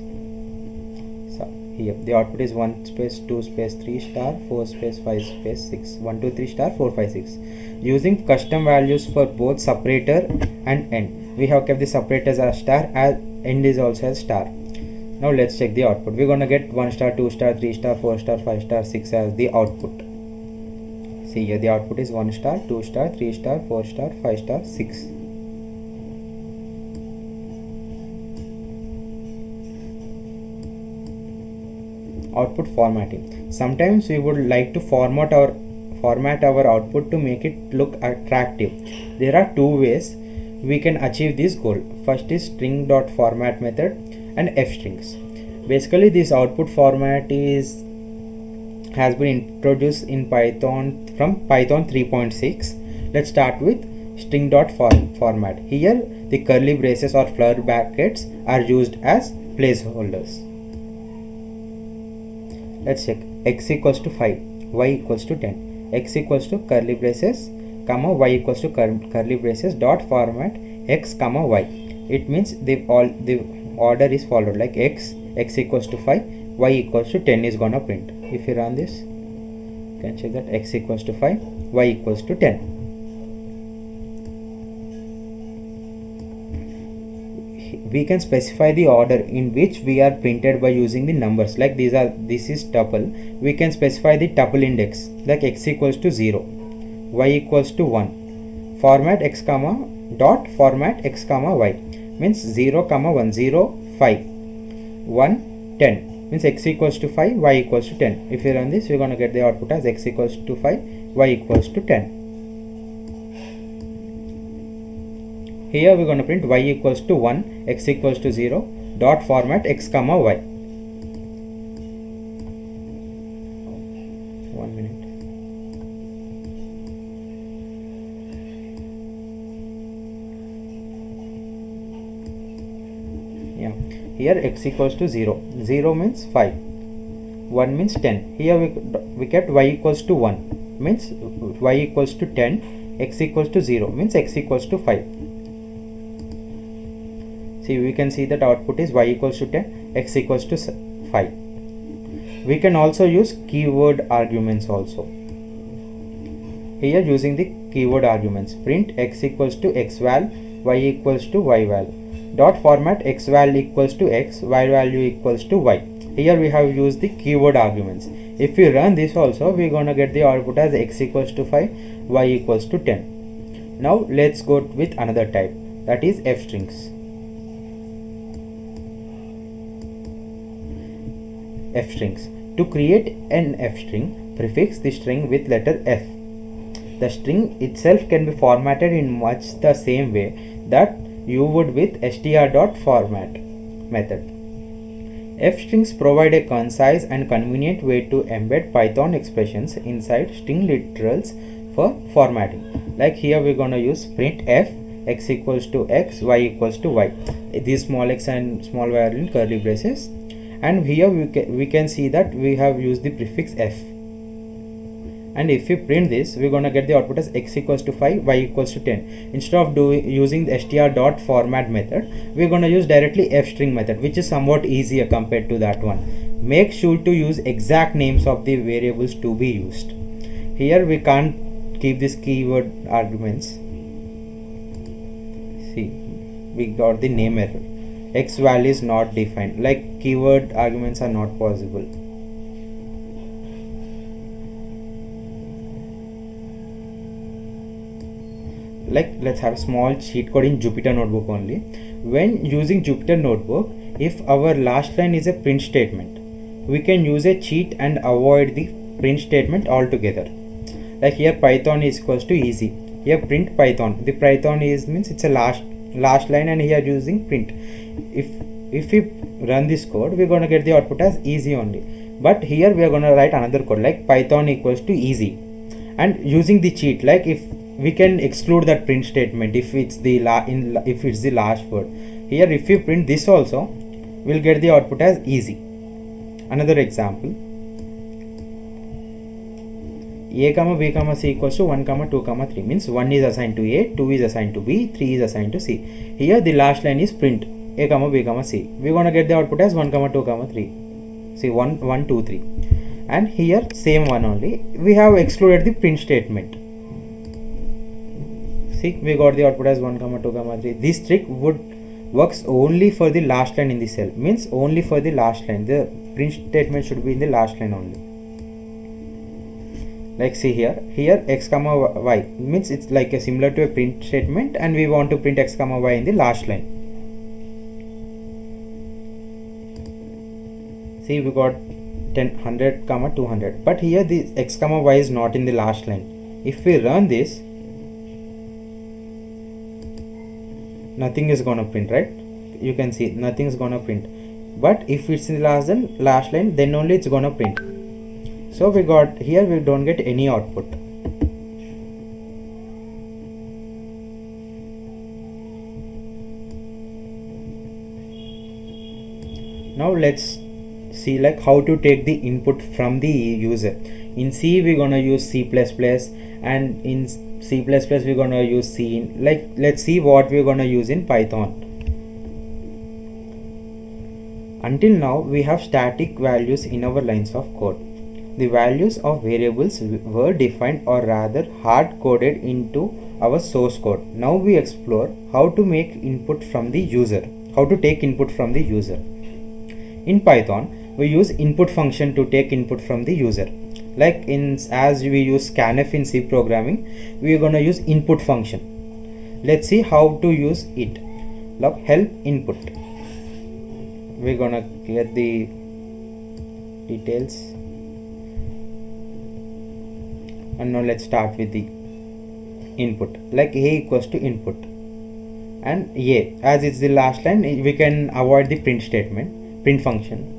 So here the output is 1 space 2 space 3 star 4 space 5 space 6. 1 2 3 star 4 5 6. Using custom values for both separator and end. We have kept the separators as star, as end is also as star. Now let's check the output. We're gonna get 1 star 2 star 3 star 4 star 5 star 6 as the output. See here the output is 1 star 2 star 3 star 4 star 5 star 6. Output formatting. Sometimes we would like to format our output to make it look attractive. There are two ways we can achieve this goal. First is string.format method and fstrings. Basically this output format has been introduced in Python from Python 3.6. Let's start with string.format. Here the curly braces or flower brackets are used as placeholders. Let's check. X equals to 5, y equals to 10. X equals to curly braces, comma, y equals to curly braces dot format x comma y. It means the order is followed, like x x equals to 5, y equals to 10 is gonna print. If you run this, you can check that x equals to 5, y equals to 10. We can specify the order in which we are printed by using the numbers. Like this is tuple. We can specify the tuple index, like x equals to 0, y equals to 1, format x comma dot format x comma y, means 0 comma 1, 0 5, 1 10, means x equals to 5, y equals to 10. If you run this, we're gonna get the output as x equals to 5, y equals to 10. Here we're going to print y equals to 1, x equals to 0, dot format x comma y. 1 minute. Yeah, here x equals to 0. 0 means 5. 1 means 10. Here we get y equals to 1, means y equals to 10, x equals to 0, means x equals to 5. See, we can see that output is y equals to 10, x equals to 5. We can also use keyword arguments also. Here using the keyword arguments, print x equals to xval, y equals to yval, dot format xval equals to x, y value equals to y. Here we have used the keyword arguments. If we run this also, we are gonna get the output as x equals to 5, y equals to 10. Now let's go with another type, that is f strings. F strings. To create an f string, prefix the string with letter f. The string itself can be formatted in much the same way that you would with str.format method. F strings provide a concise and convenient way to embed Python expressions inside string literals for formatting. Like here we're gonna use print f, x equals to x, y equals to y. These small x and small y are in curly braces. And here we can see that we have used the prefix f, and if we print this, we're gonna get the output as x equals to 5, y equals to 10. Instead of using the str.format method, we're gonna use directly f string method, which is somewhat easier compared to that one. Make sure to use exact names of the variables to be used. Here we can't keep this keyword arguments. See, we got the name error. X value is not defined, like keyword arguments are not possible. Like let's have a small cheat code in Jupyter Notebook only. When using Jupyter Notebook, if our last line is a print statement, we can use a cheat and avoid the print statement altogether. Like here Python is equals to easy. Here print Python. The Python is means it's a last line, and here using print. If we run this code, we're gonna get the output as easy only. But here we are gonna write another code like Python equals to easy, and using the cheat, like if we can exclude that print statement if it's the last word. Here if we print this also, we'll get the output as easy. Another example, a comma b comma c equals to 1 comma 2 comma 3, means 1 is assigned to a, 2 is assigned to b, 3 is assigned to c. Here the last line is print a comma b comma c. We're gonna get the output as 1 comma 2 comma 3. See 1 1 2 3. And here same one only, we have excluded the print statement. See, we got the output as 1 comma 2 comma 3. This trick works only for the last line in the cell, means only for the last line. The print statement should be in the last line only. Like see here x comma y, means it's like a similar to a print statement, and we want to print x comma y in the last line. See, we got 100 comma 200, but here the x comma y is not in the last line. If we run this, nothing is gonna print, right? You can see nothing is gonna print. But if it's in the last line, then only it's gonna print. So we got here, we don't get any output. Now let's see like how to take the input from the user. In C we're gonna use C++, and in C++ we're gonna use C. Like let's see what we're gonna use in Python. Until now we have static values in our lines of code. The values of variables were defined or rather hard coded into our source code. Now we explore how to make input from the user, how to take input from the user. In Python we use input function to take input from the user. Like as we use scanf in C programming, we are gonna use input function. Let's see how to use it. Now help input. We're gonna get the details, and now let's start with the input. Like a equals to input, and a as it's the last line, we can avoid the print statement, print function.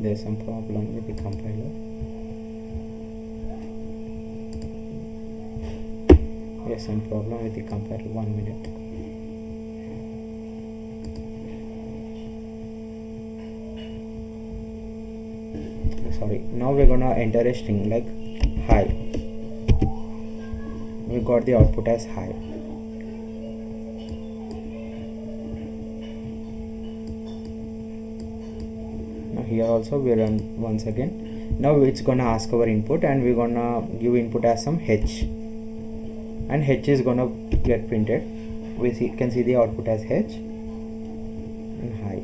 There's some problem with the compiler. There's some problem with the compiler. 1 minute. Sorry. Now we're gonna enter a string like hi. We got the output as hi. Here also we run once again. Now it's gonna ask our input, and we're gonna give input as some h, and h is gonna get printed. We can see the output as h and hi.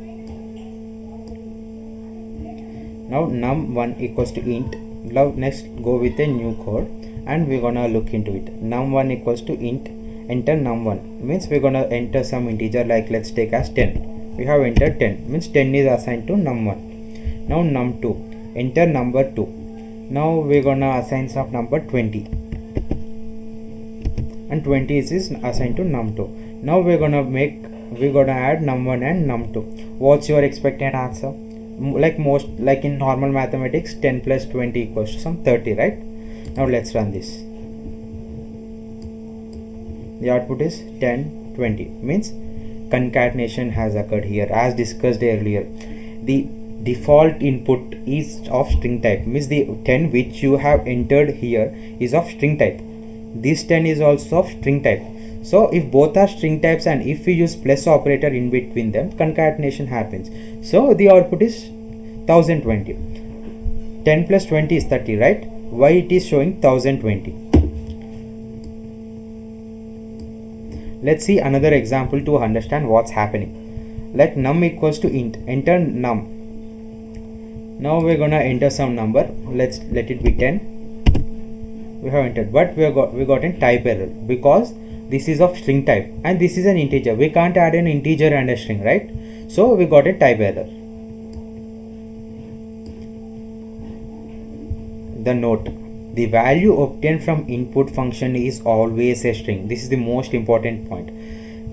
Now num1 equals to int. Now next go with a new code, and we're gonna look into it. Num1 equals to int, enter num1 means we're gonna enter some integer, like let's take as 10. We have entered 10 means 10 is assigned to num1. Now num2, enter number 2. Now we're gonna assign some number 20, and 20 is assigned to num2. Now we're gonna add num1 and num2. What's your expected answer? Like in normal mathematics, 10 plus 20 equals to some 30, right? Now let's run this. The output is 10 20, means concatenation has occurred here. As discussed earlier, the default input is of string type, means the 10 which you have entered here is of string type. This 10 is also of string type. So if both are string types, and if we use plus operator in between them, concatenation happens. So the output is 1020. 10 plus 20 is 30, right? Why it is showing 1020? Let's see another example to understand what's happening. Like num equals to int, enter num. Now we're gonna enter some number. Let it be 10. We have entered, but we got a type error because this is of string type and this is an integer. We can't add an integer and a string, right? So we got a type error. The note: the value obtained from input function is always a string. This is the most important point.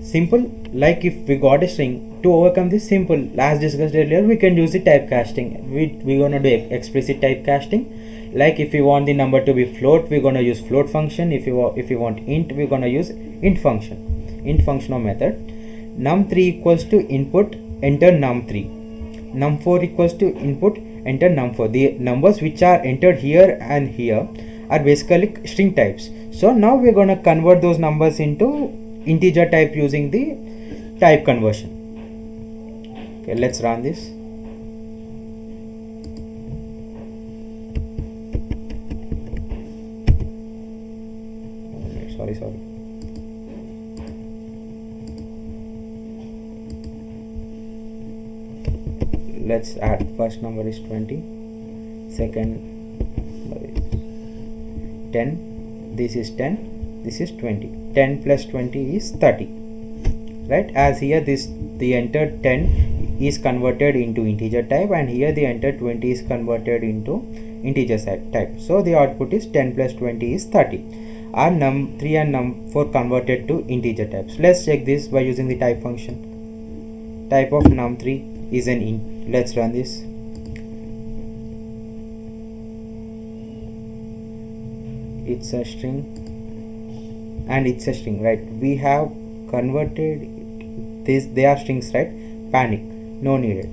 Simple, like if we got a string, to overcome this, simple, as discussed earlier, we can use the typecasting. We're gonna do explicit typecasting. Like if you want the number to be float, we're gonna use float function. If you want int, we're gonna use int function or method. Num3 equals to input, enter num3. Num4 equals to input, enter num4. The numbers which are entered here and here are basically string types. So now we're gonna convert those numbers into integer type using the type conversion. Okay, let's run this. Sorry. Let's add first number is 20, second number is 10, this is 10, this is 20. 10 plus 20 is 30, right? As here the entered 10 is converted into integer type, and here the entered 20 is converted into integer type. So the output is 10 plus 20 is 30. Are num3 and num4 converted to integer types? Let's check this by using the type function. Type of num3 is an int. Let's run this. It's a string and it's a string, right? We have converted they are strings, right? Panic, no needed.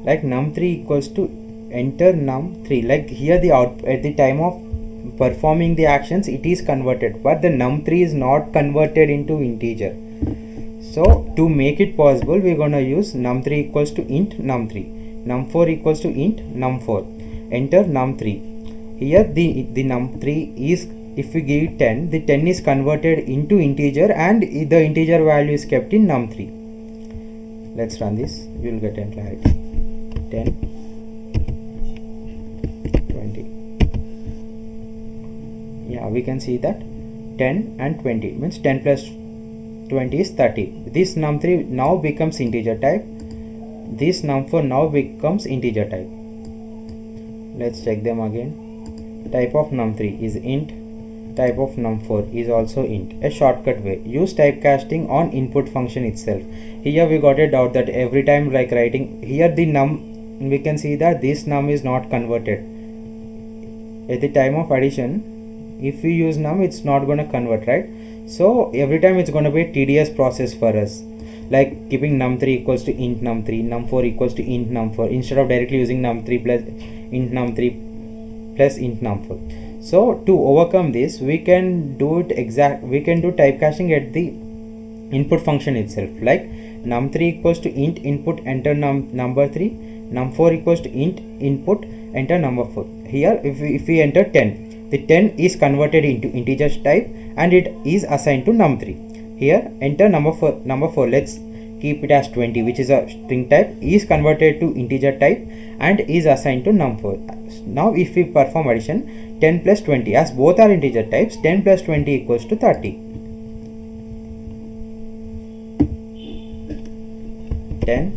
Like num3 equals to enter num3, like here the out at the time of performing the actions it is converted, but the num3 is not converted into integer. So to make it possible, we're gonna use num3 equals to int num3, num4 equals to int num4, enter num3. Here the num3 is, if we give 10, the 10 is converted into integer and the integer value is kept in num3. Let's run this, you will get in clarity. 10, 20. Yeah, we can see that 10 and 20 means 10 plus 20 is 30. This num3 now becomes integer type. This num4 now becomes integer type. Let's check them again. Type of num3 is int. Type of num4 is also int. A shortcut way. Use typecasting on input function itself. Here we got a doubt that every time like writing here the num, we can see that this num is not converted. At the time of addition, if we use num, it's not going to convert, right? So every time it's going to be a tedious process for us, like keeping num3 equals to int num3, num4 equals to int num4, instead of directly using num3 plus int num3 plus int num4. So to overcome this, we can do typecasting at the input function itself, like num3 equals to int input enter number 3, num4 equals to int input enter number 4. Here if we enter 10, the 10 is converted into integer type and it is assigned to num3. Here enter number 4, let's keep it as 20, which is a string type, is converted to integer type and is assigned to num4. Now if we perform addition, 10 plus 20, as both are integer types, 10 plus 20 equals to 30. 10,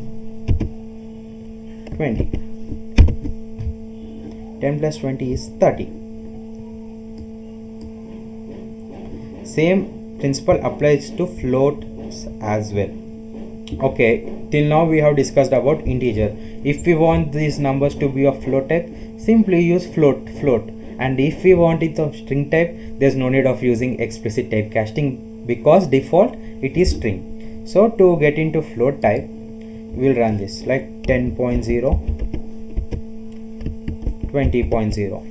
20. 10 plus 20 is 30. Same principle applies to floats as well. Okay, till now we have discussed about integer. If we want these numbers to be of float type, simply use float. And if we want it of string type, there's no need of using explicit typecasting because default it is string. So to get into float type, we'll run this like 10.0, 20.0.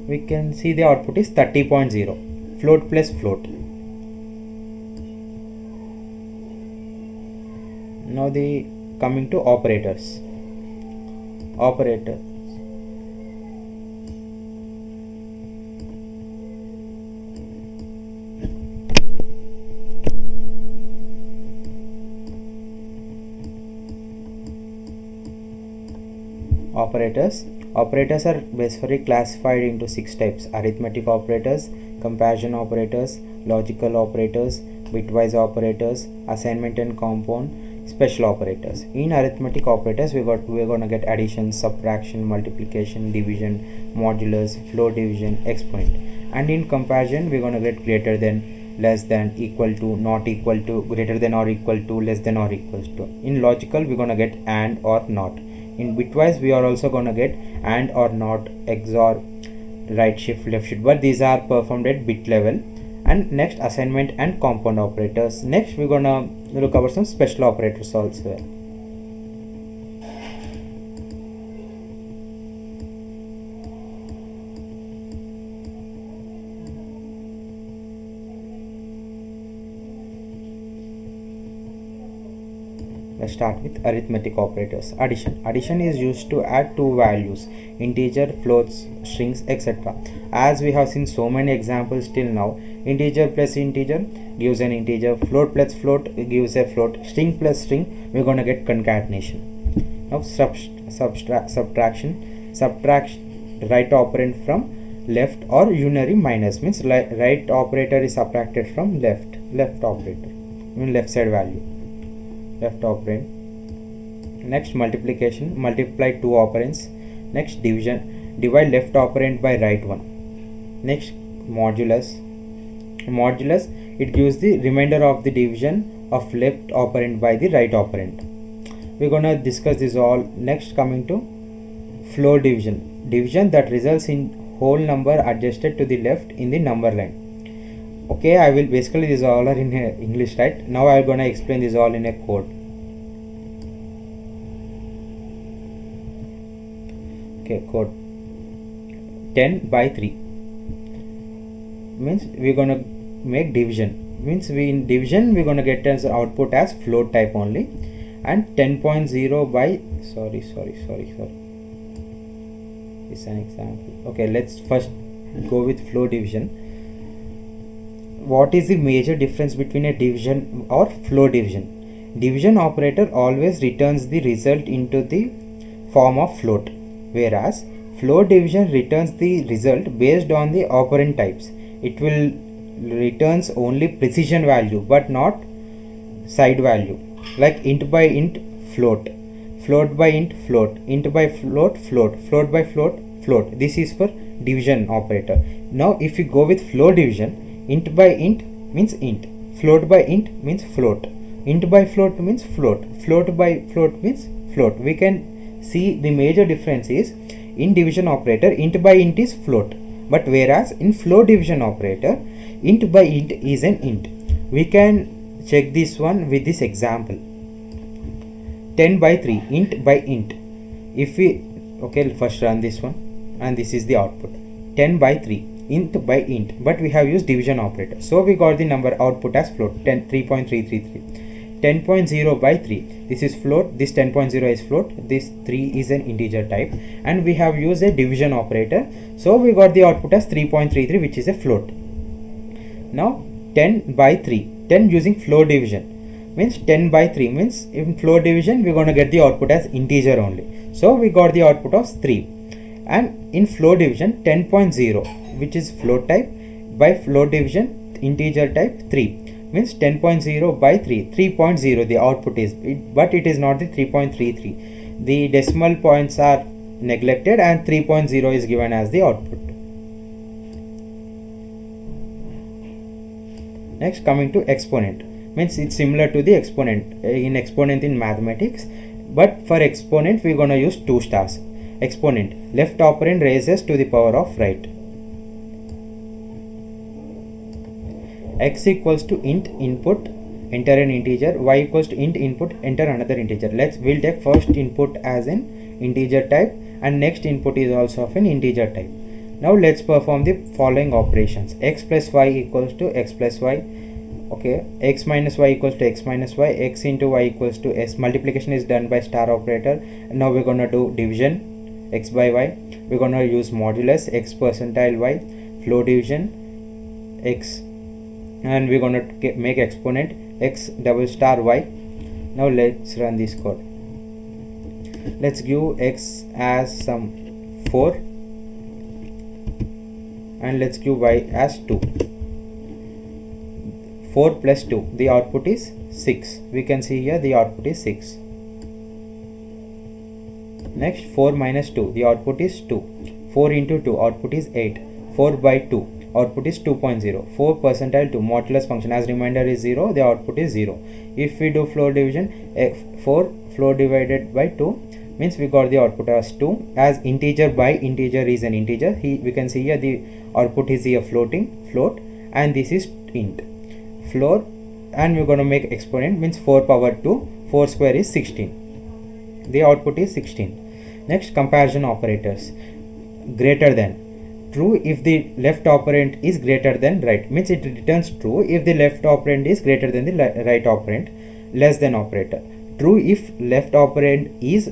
We can see the output is 30.0, float plus float. Now the coming to operators. Operators are basically classified into 6 types: arithmetic operators, comparison operators, logical operators, bitwise operators, assignment and compound, special operators. In arithmetic operators, we're gonna get addition, subtraction, multiplication, division, modulus, floor division, exponent. And in comparison, we're gonna get greater than, less than, equal to, not equal to, greater than or equal to, less than or equals to. In logical, we're gonna get and or not. In bitwise, we are also gonna get and or not, XOR, right shift, left shift, but these are performed at bit level. And next, assignment and compound operators. Next, we're gonna look over some special operators also. Let's start with arithmetic operators. Addition is used to add two values: integer, floats, strings, etc. As we have seen so many examples till now, integer plus integer gives an integer, float plus float gives a float, string plus string, we're gonna get concatenation. Now subtraction, subtract right operand from left, or unary minus means right operator is subtracted from left operator, left side value, left operand. Next, multiplication, multiply two operands. Next, division, divide left operand by right one. Next, modulus, it gives the remainder of the division of left operand by the right operand. We're gonna discuss this all. Next, coming to floor division that results in whole number adjusted to the left in the number line. Okay, I will basically these all are in English, right? Now I am gonna explain this all in a code. Okay, code 10 by 3 means we're gonna make division, means we in division we're gonna get as output as float type only, and 10.0 by sorry it's an example. Okay, let's first go with flow division. What is the major difference between a division or flow division? Division operator always returns the result into the form of float, whereas flow division returns the result based on the operand types. It will returns only precision value but not side value, like int by int float, float by int float, int by float float, float by float float. This is for division operator. Now if you go with flow division, int by int means int, float by int means float, int by float means float, float by float means float. We can see the major difference is in division operator int by int is float, but whereas in flow division operator int by int is an int. We can check this one with this example. 10 by 3 int by int. If we okay, first run this one and this is the output 10 by 3 int by int, but we have used division operator, so we got the number output as float 3.333. 10.0 by 3, this is float, this 10.0 is float, this 3 is an integer type, and we have used a division operator, so we got the output as 3.33, which is a float. Now 10 by 3, 10 using flow division means 10 by 3 means in flow division we're going to get the output as integer only, so we got the output of 3. And in flow division 10.0, which is float type, by flow division integer type 3 means 10.0 by 3.0 the output is, but it is not the 3.33. The decimal points are neglected and 3.0 is given as the output. Next, coming to exponent, means it's similar to the exponent in exponent in mathematics, but for exponent we're gonna use 2 stars. Exponent, left operand raises to the power of right. X equals to int input, enter an integer. Y equals to int input, enter another integer. We'll take first input as an integer type and next input is also of an integer type. Now let's perform the following operations. X plus y equals to x plus y. Okay, x minus y equals to x minus y. X into y equals to s. Multiplication is done by star operator. Now we're gonna do division, x by y. We're gonna use modulus, x percentile y, flow division, x, and we're gonna make exponent x double star y. Now let's run this code. Let's give x as some 4 and let's give y as 2. 4 plus 2, the output is 6. We can see here the output is 6. Next, 4 minus 2, the output is 2. 4 into 2, output is 8. 4 by 2, output is 2.0. 4 percentile 2, modulus function as remainder is 0, the output is 0. If we do flow division, 4 flow divided by 2 means we got the output as 2, as integer by integer is an integer. We can see here the output is here float, and this is int floor, and we're going to make exponent means 4 power 2, 4 square is 16, the output is 16. Next, comparison operators. Greater than, true if the left operand is greater than right, means it returns true if the left operand is greater than the right operand. Less than operator, true if left operand is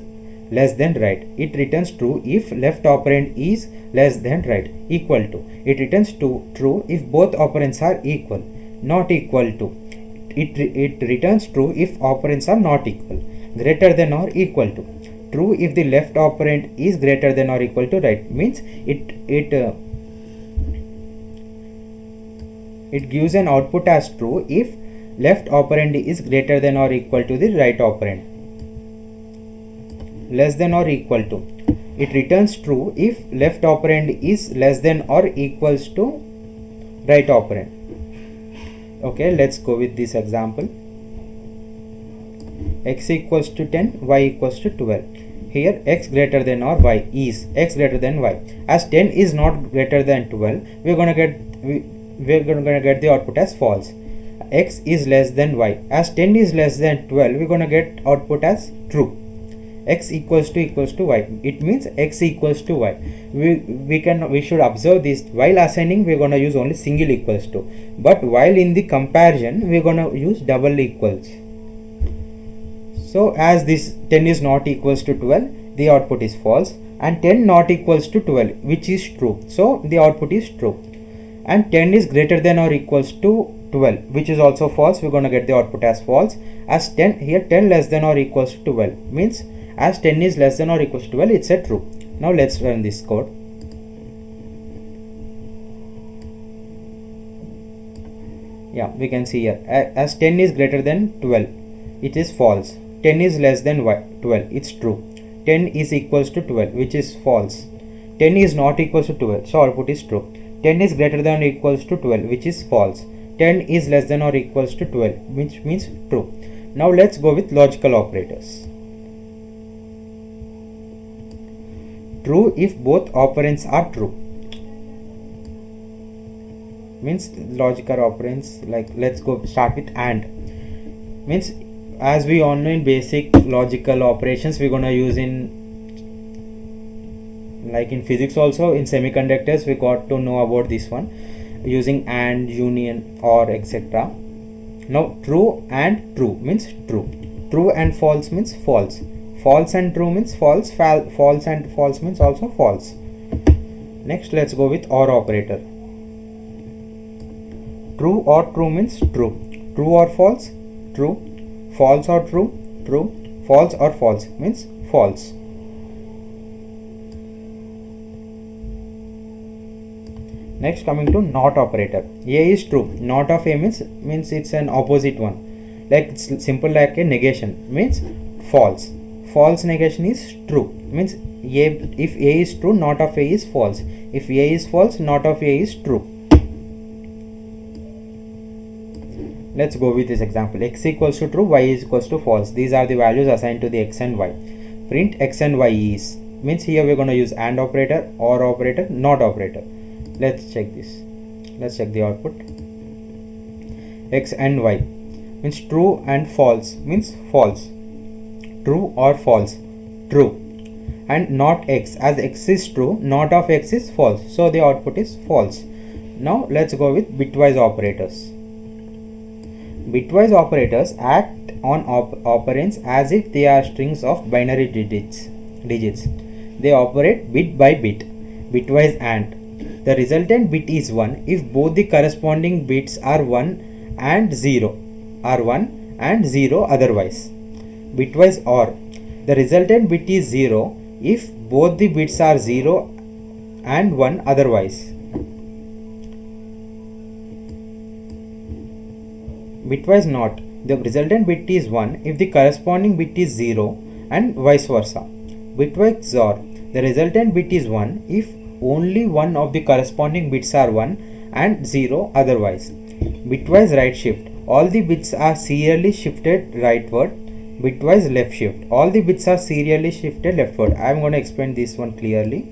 less than right, it returns true if left operand is less than right. Equal to, it returns true if both operands are equal. Not equal to, it returns true if operands are not equal. Greater than or equal to, true if the left operand is greater than or equal to right, means it gives an output as true if left operand is greater than or equal to the right operand. Less than or equal to, it returns true if left operand is less than or equals to right operand. Okay, let's go with this example. X equals to 10, y equals to 12. Here x greater than or y is x greater than y. As 10 is not greater than 12, we're gonna get we're going to get the output as false. X is less than y. As 10 is less than 12, we're going to get output as true. X equals to y. It means x equals to y. We should observe this. While assigning, we're going to use only single equals to, but while in the comparison, we're going to use double equals. So as this 10 is not equals to 12, the output is false, and 10 not equals to 12, which is true. So the output is true. And 10 is greater than or equals to 12, which is also false. We're going to get the output as false. As 10 here, 10 less than or equals to 12 means as 10 is less than or equals to 12, it's a true. Now let's run this code. Yeah, we can see here as 10 is greater than 12, it is false. 10 is less than 12, it's true. 10 is equals to 12, which is false. 10 is not equals to 12, so output is true. 10 is greater than or equals to 12, which is false. 10 is less than or equals to 12, which means true. Now let's go with logical operators. True if both operands are true. Means logical operands, like let's go start with AND. Means as we all know in basic logical operations, we're gonna use in like in physics also, in semiconductors we got to know about this one, using AND, union, OR, etc. Now true and true means true. True and false means false. False and true means false. False and false means also false. Next let's go with OR operator. True or true means true. True or false? True. False or true? True. False or false means false. Next coming to NOT operator. A is true. NOT of A means it's an opposite one. Like it's simple like a negation means false. False negation is true. Means if A is true, NOT of A is false. If A is false, NOT of A is true. Let's go with this example. X equals to true, y is equals to false. These are the values assigned to the x and y. Print x and y is. Means here we're going to use AND operator, OR operator, NOT operator. Let's check this. Let's check the output. X and y means true and false means false. True or false? True. And not x, as x is true, NOT of x is false, so the output is false. Now let's go with bitwise operators. Bitwise operators act on operands as if they are strings of binary digits. They operate bit by bit. Bitwise AND. The resultant bit is 1 if both the corresponding bits are 1 and 0 otherwise. Bitwise OR. The resultant bit is 0 if both the bits are 0 and 1 otherwise. Bitwise NOT. The resultant bit is 1 if the corresponding bit is 0 and vice versa. Bitwise XOR. The resultant bit is 1 if only one of the corresponding bits are 1 and 0 otherwise. Bitwise right shift. All the bits are serially shifted rightward. Bitwise left shift. All the bits are serially shifted leftward. I am going to explain this one clearly.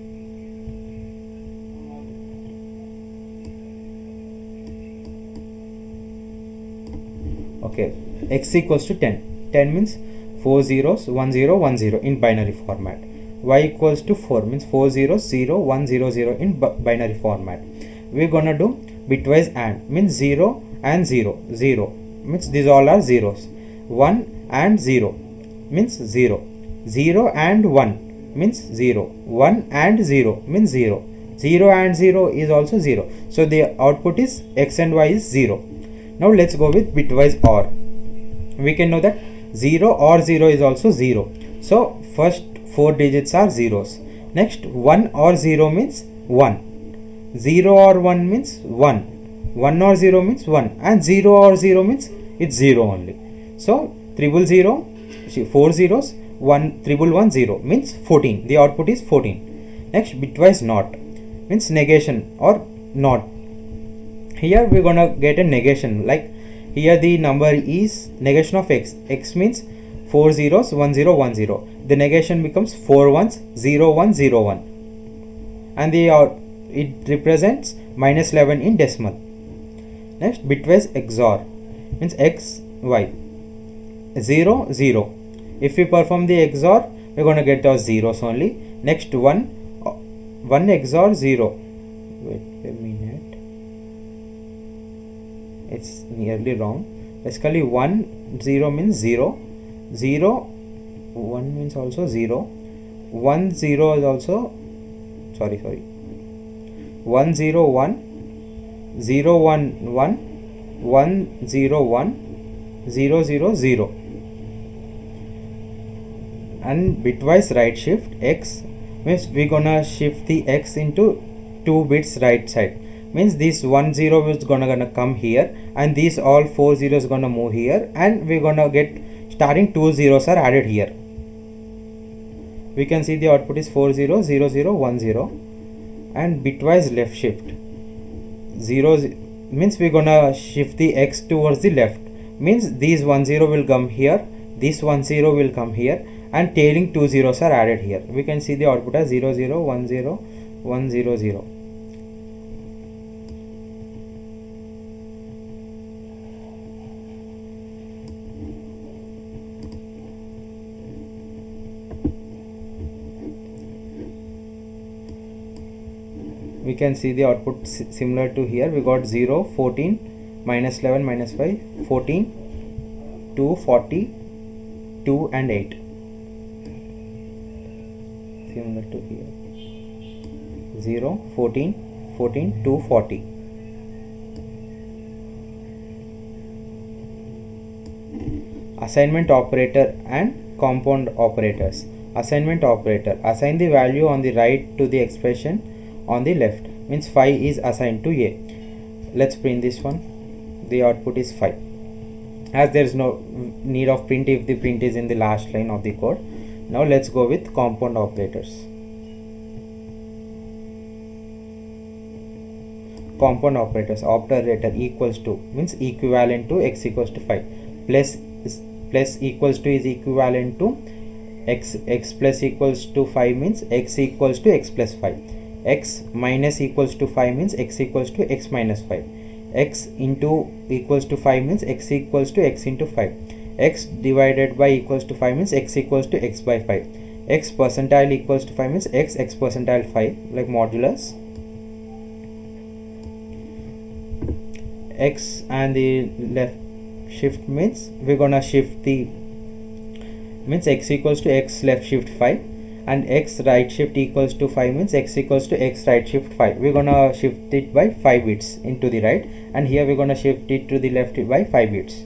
Okay, x equals to 10. 10 means 4 zeros, 1 0, 1 0 in binary format. Y equals to 4 means 4 zeros, 0, 1 0 0 in binary format. We're gonna do bitwise AND means 0 and 0. 0 means these all are zeros. 1 and 0 means 0. 0 and 1 means 0. 1 and 0 means 0. 0 and 0 is also 0. So the output is x and y is 0. Now let's go with bitwise OR. We can know that 0 or 0 is also 0. So first 4 digits are zeros. Next 1 or 0 means 1. 0 or 1 means 1. 1 or 0 means 1. And 0 or 0 means it's 0 only. So 000, 4 zeros, 1 1 0 means 14. The output is 14. Next bitwise NOT means negation or NOT. Here we're gonna get a negation, like here the number is negation of x. X means 4 zeros, 1 0 1 0. The negation becomes 4 ones, 0 1 0 1, and it represents minus 11 in decimal. Next, bitwise XOR means X, Y, 0, 0. If we perform the XOR, we're going to get those zeros only. Next, 1 XOR 0. Wait a minute, it's nearly wrong. Basically 1 0 means 0, 0 1 means also 0, 1 0 is also 1 0 1 0 1 1 1 0 1 0 0 0. And bitwise right shift X means we're gonna shift the X into 2 bits right side. Means this 1 0 is gonna come here, and these all 4 zeros gonna move here, and we're gonna get starting 2 zeros are added here. We can see the output is 4 0 0 0 1 0. And bitwise left shift 0 means we're gonna shift the X towards the left. Means these 1 0 will come here, this 1 0 will come here, and tailing 2 zeros are added here. We can see the output as 0 0 1 0 1 0 0. We can see the output similar to here. We got 0 14 minus 11 minus 5 14 2 40 2 and 8, similar to here. 0 14 14 2 40. Assignment operator and compound operators. Assignment operator, assign the value on the right to the expression on the left. Means 5 is assigned to A. Let's print this one. The output is 5, as there is no need of print if the print is in the last line of the code. Now let's go with compound operators. Compound operators, operator equals to means equivalent to X equals to 5, plus equals to is equivalent to X plus equals to 5 means X equals to X plus 5, X minus equals to 5 means X equals to X minus 5, X into equals to 5 means X equals to X into 5, X divided by equals to 5 means X equals to X by 5, X percentile equals to 5 means X percentile 5, like modulus. X and the left shift means we're gonna shift the means X equals to X left shift 5, and X right shift equals to 5 means X equals to X right shift 5. We're gonna shift it by 5 bits into the right, and here we're gonna shift it to the left by 5 bits.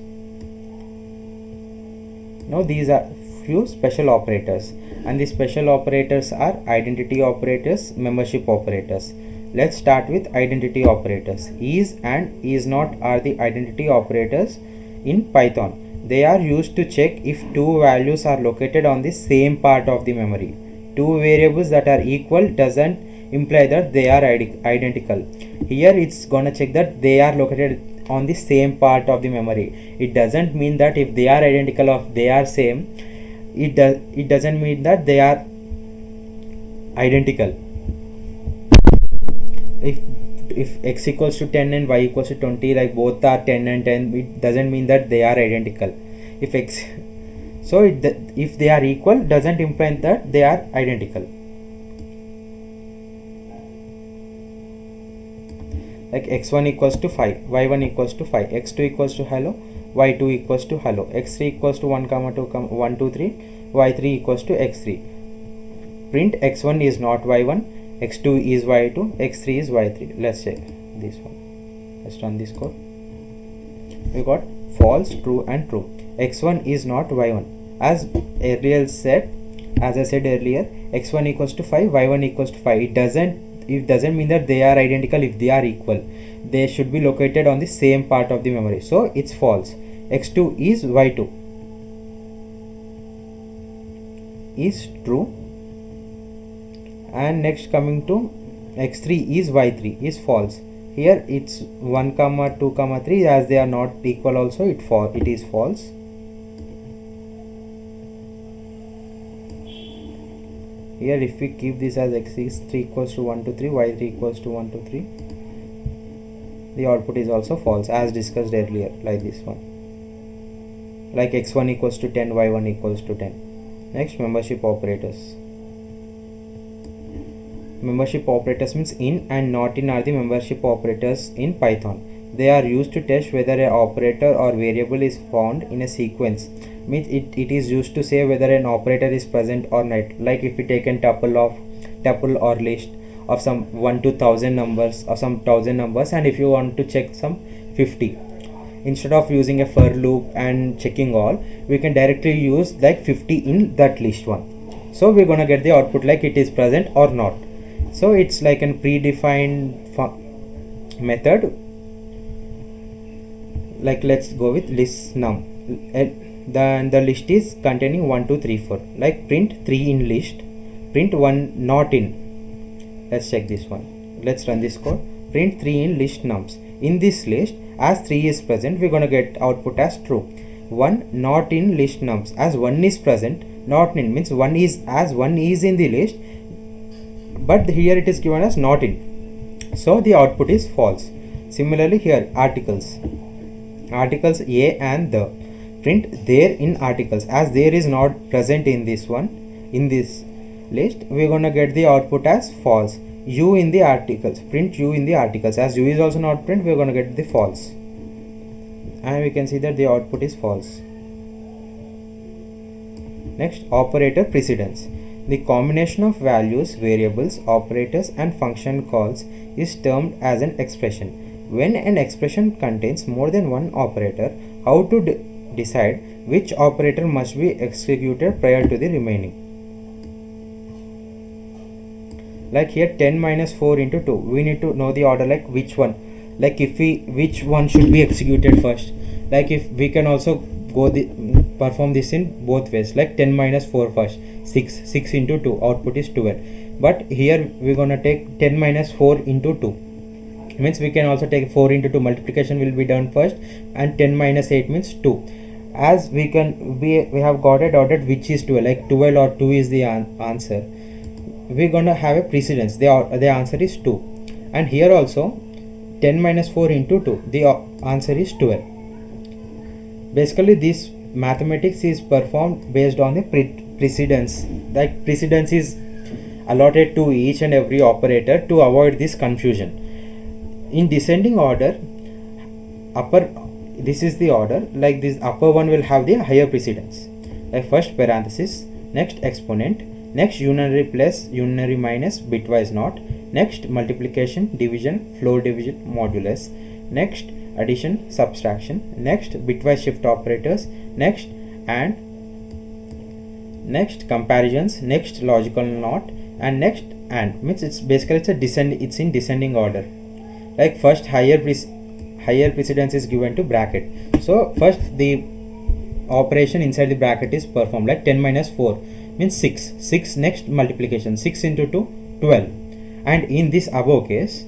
Now these are few special operators, and the special operators are identity operators, membership operators. Let's start with identity operators. Is and is not are the identity operators in Python. They are used to check if two values are located on the same part of the memory. Two variables that are equal doesn't imply that they are identical. Here it's gonna check that they are located on the same part of the memory. It doesn't mean that if they are identical or they are same, it doesn't mean that they are identical. If X equals to 10 and Y equals to 20, like both are 10 and 10, it doesn't mean that they are identical. If they are equal doesn't imply that they are identical. Like x1 equals to 5, y1 equals to 5, x2 equals to hello, y2 equals to hello, x3 equals to 1 comma 2 comma 1 2 3, y3 equals to x3. Print x1 is not y1, x2 is y2, x3 is y3. Let's check this one. Let's run this code. We got false, true and true. X1 is not y1. As I said earlier, x1 equals to 5, y1 equals to 5. It doesn't mean that they are identical. If they are equal, they should be located on the same part of the memory. So it's false. x2 is y2 is true. And next, coming to x3 is y3 is false. Here it's 1 comma 2 comma 3, as they are not equal also it is false. Here if we keep this as x3 equals to 1 to 3, y3 equals to 1 to 3, the output is also false as discussed earlier, like this one, like x1 equals to 10, y1 equals to 10. Next, membership operators. Membership operators means in and not in are the membership operators in Python. They are used to test whether an operator or variable is found in a sequence. Means it is used to say whether an operator is present or not. Like if we take a tuple or list of some 1 to 1000 numbers or some 1000 numbers, and if you want to check some 50, instead of using a for loop and checking all, we can directly use like 50 in that list one. So we're gonna get the output like it is present or not. So it's like a predefined method. Like let's go with list num. Then the list is containing 1 2 3 4. Like print 3 in list, print 1 not in. Let's check this one. Let's run this code. Print 3 in list nums. In this list, as 3 is present, we're gonna get output as true. 1 not in list nums, as 1 is present. Not in means 1 is, as 1 is in the list, but here it is given as not in, so the output is false. Similarly here, articles a and the, print there in articles, as there is not present in this one, in this list, we're gonna get the output as false. U in the articles, print U in the articles, as U is also not print, we're gonna get the false, and we can see that the output is false. Next, operator precedence. The combination of values, variables, operators and function calls is termed as an expression. When an expression contains more than one operator, how to decide which operator must be executed prior to the remaining. Like here 10 minus 4 into 2, we need to know the order, like which one, like if which one should be executed first. Like if we can also perform this in both ways, like 10 minus 4 first, 6 into 2, output is 12. But here we're gonna take 10 minus 4 into 2, means we can also take 4 into 2, multiplication will be done first, and 10 minus 8 means 2. As we have got it ordered which is 12, like 12 or 2 is the answer, we're gonna have a precedence, the answer is 2. And here also 10 minus 4 into 2, the answer is 12. Basically this mathematics is performed based on the precedence. That precedence is allotted to each and every operator to avoid this confusion. In descending order, this is the order, like this upper one will have the higher precedence, like first parenthesis, next exponent, next unary plus unary minus bitwise not, next multiplication, division, floor division, modulus, next addition, subtraction, next bitwise shift operators, next and, next comparisons, next logical not, and next and. Means it's basically it's in descending order. Like first higher precedence is given to bracket, so first the operation inside the bracket is performed, like 10 minus 4 means 6, next multiplication, 6 into 2, 12. And in this above case,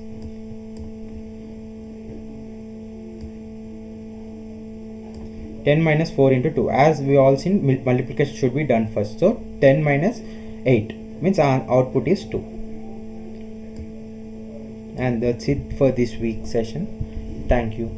ten minus 4 into 2, as we all seen, multiplication should be done first, so 10 minus 8 means our output is 2. And that's it for this week's session. Thank you.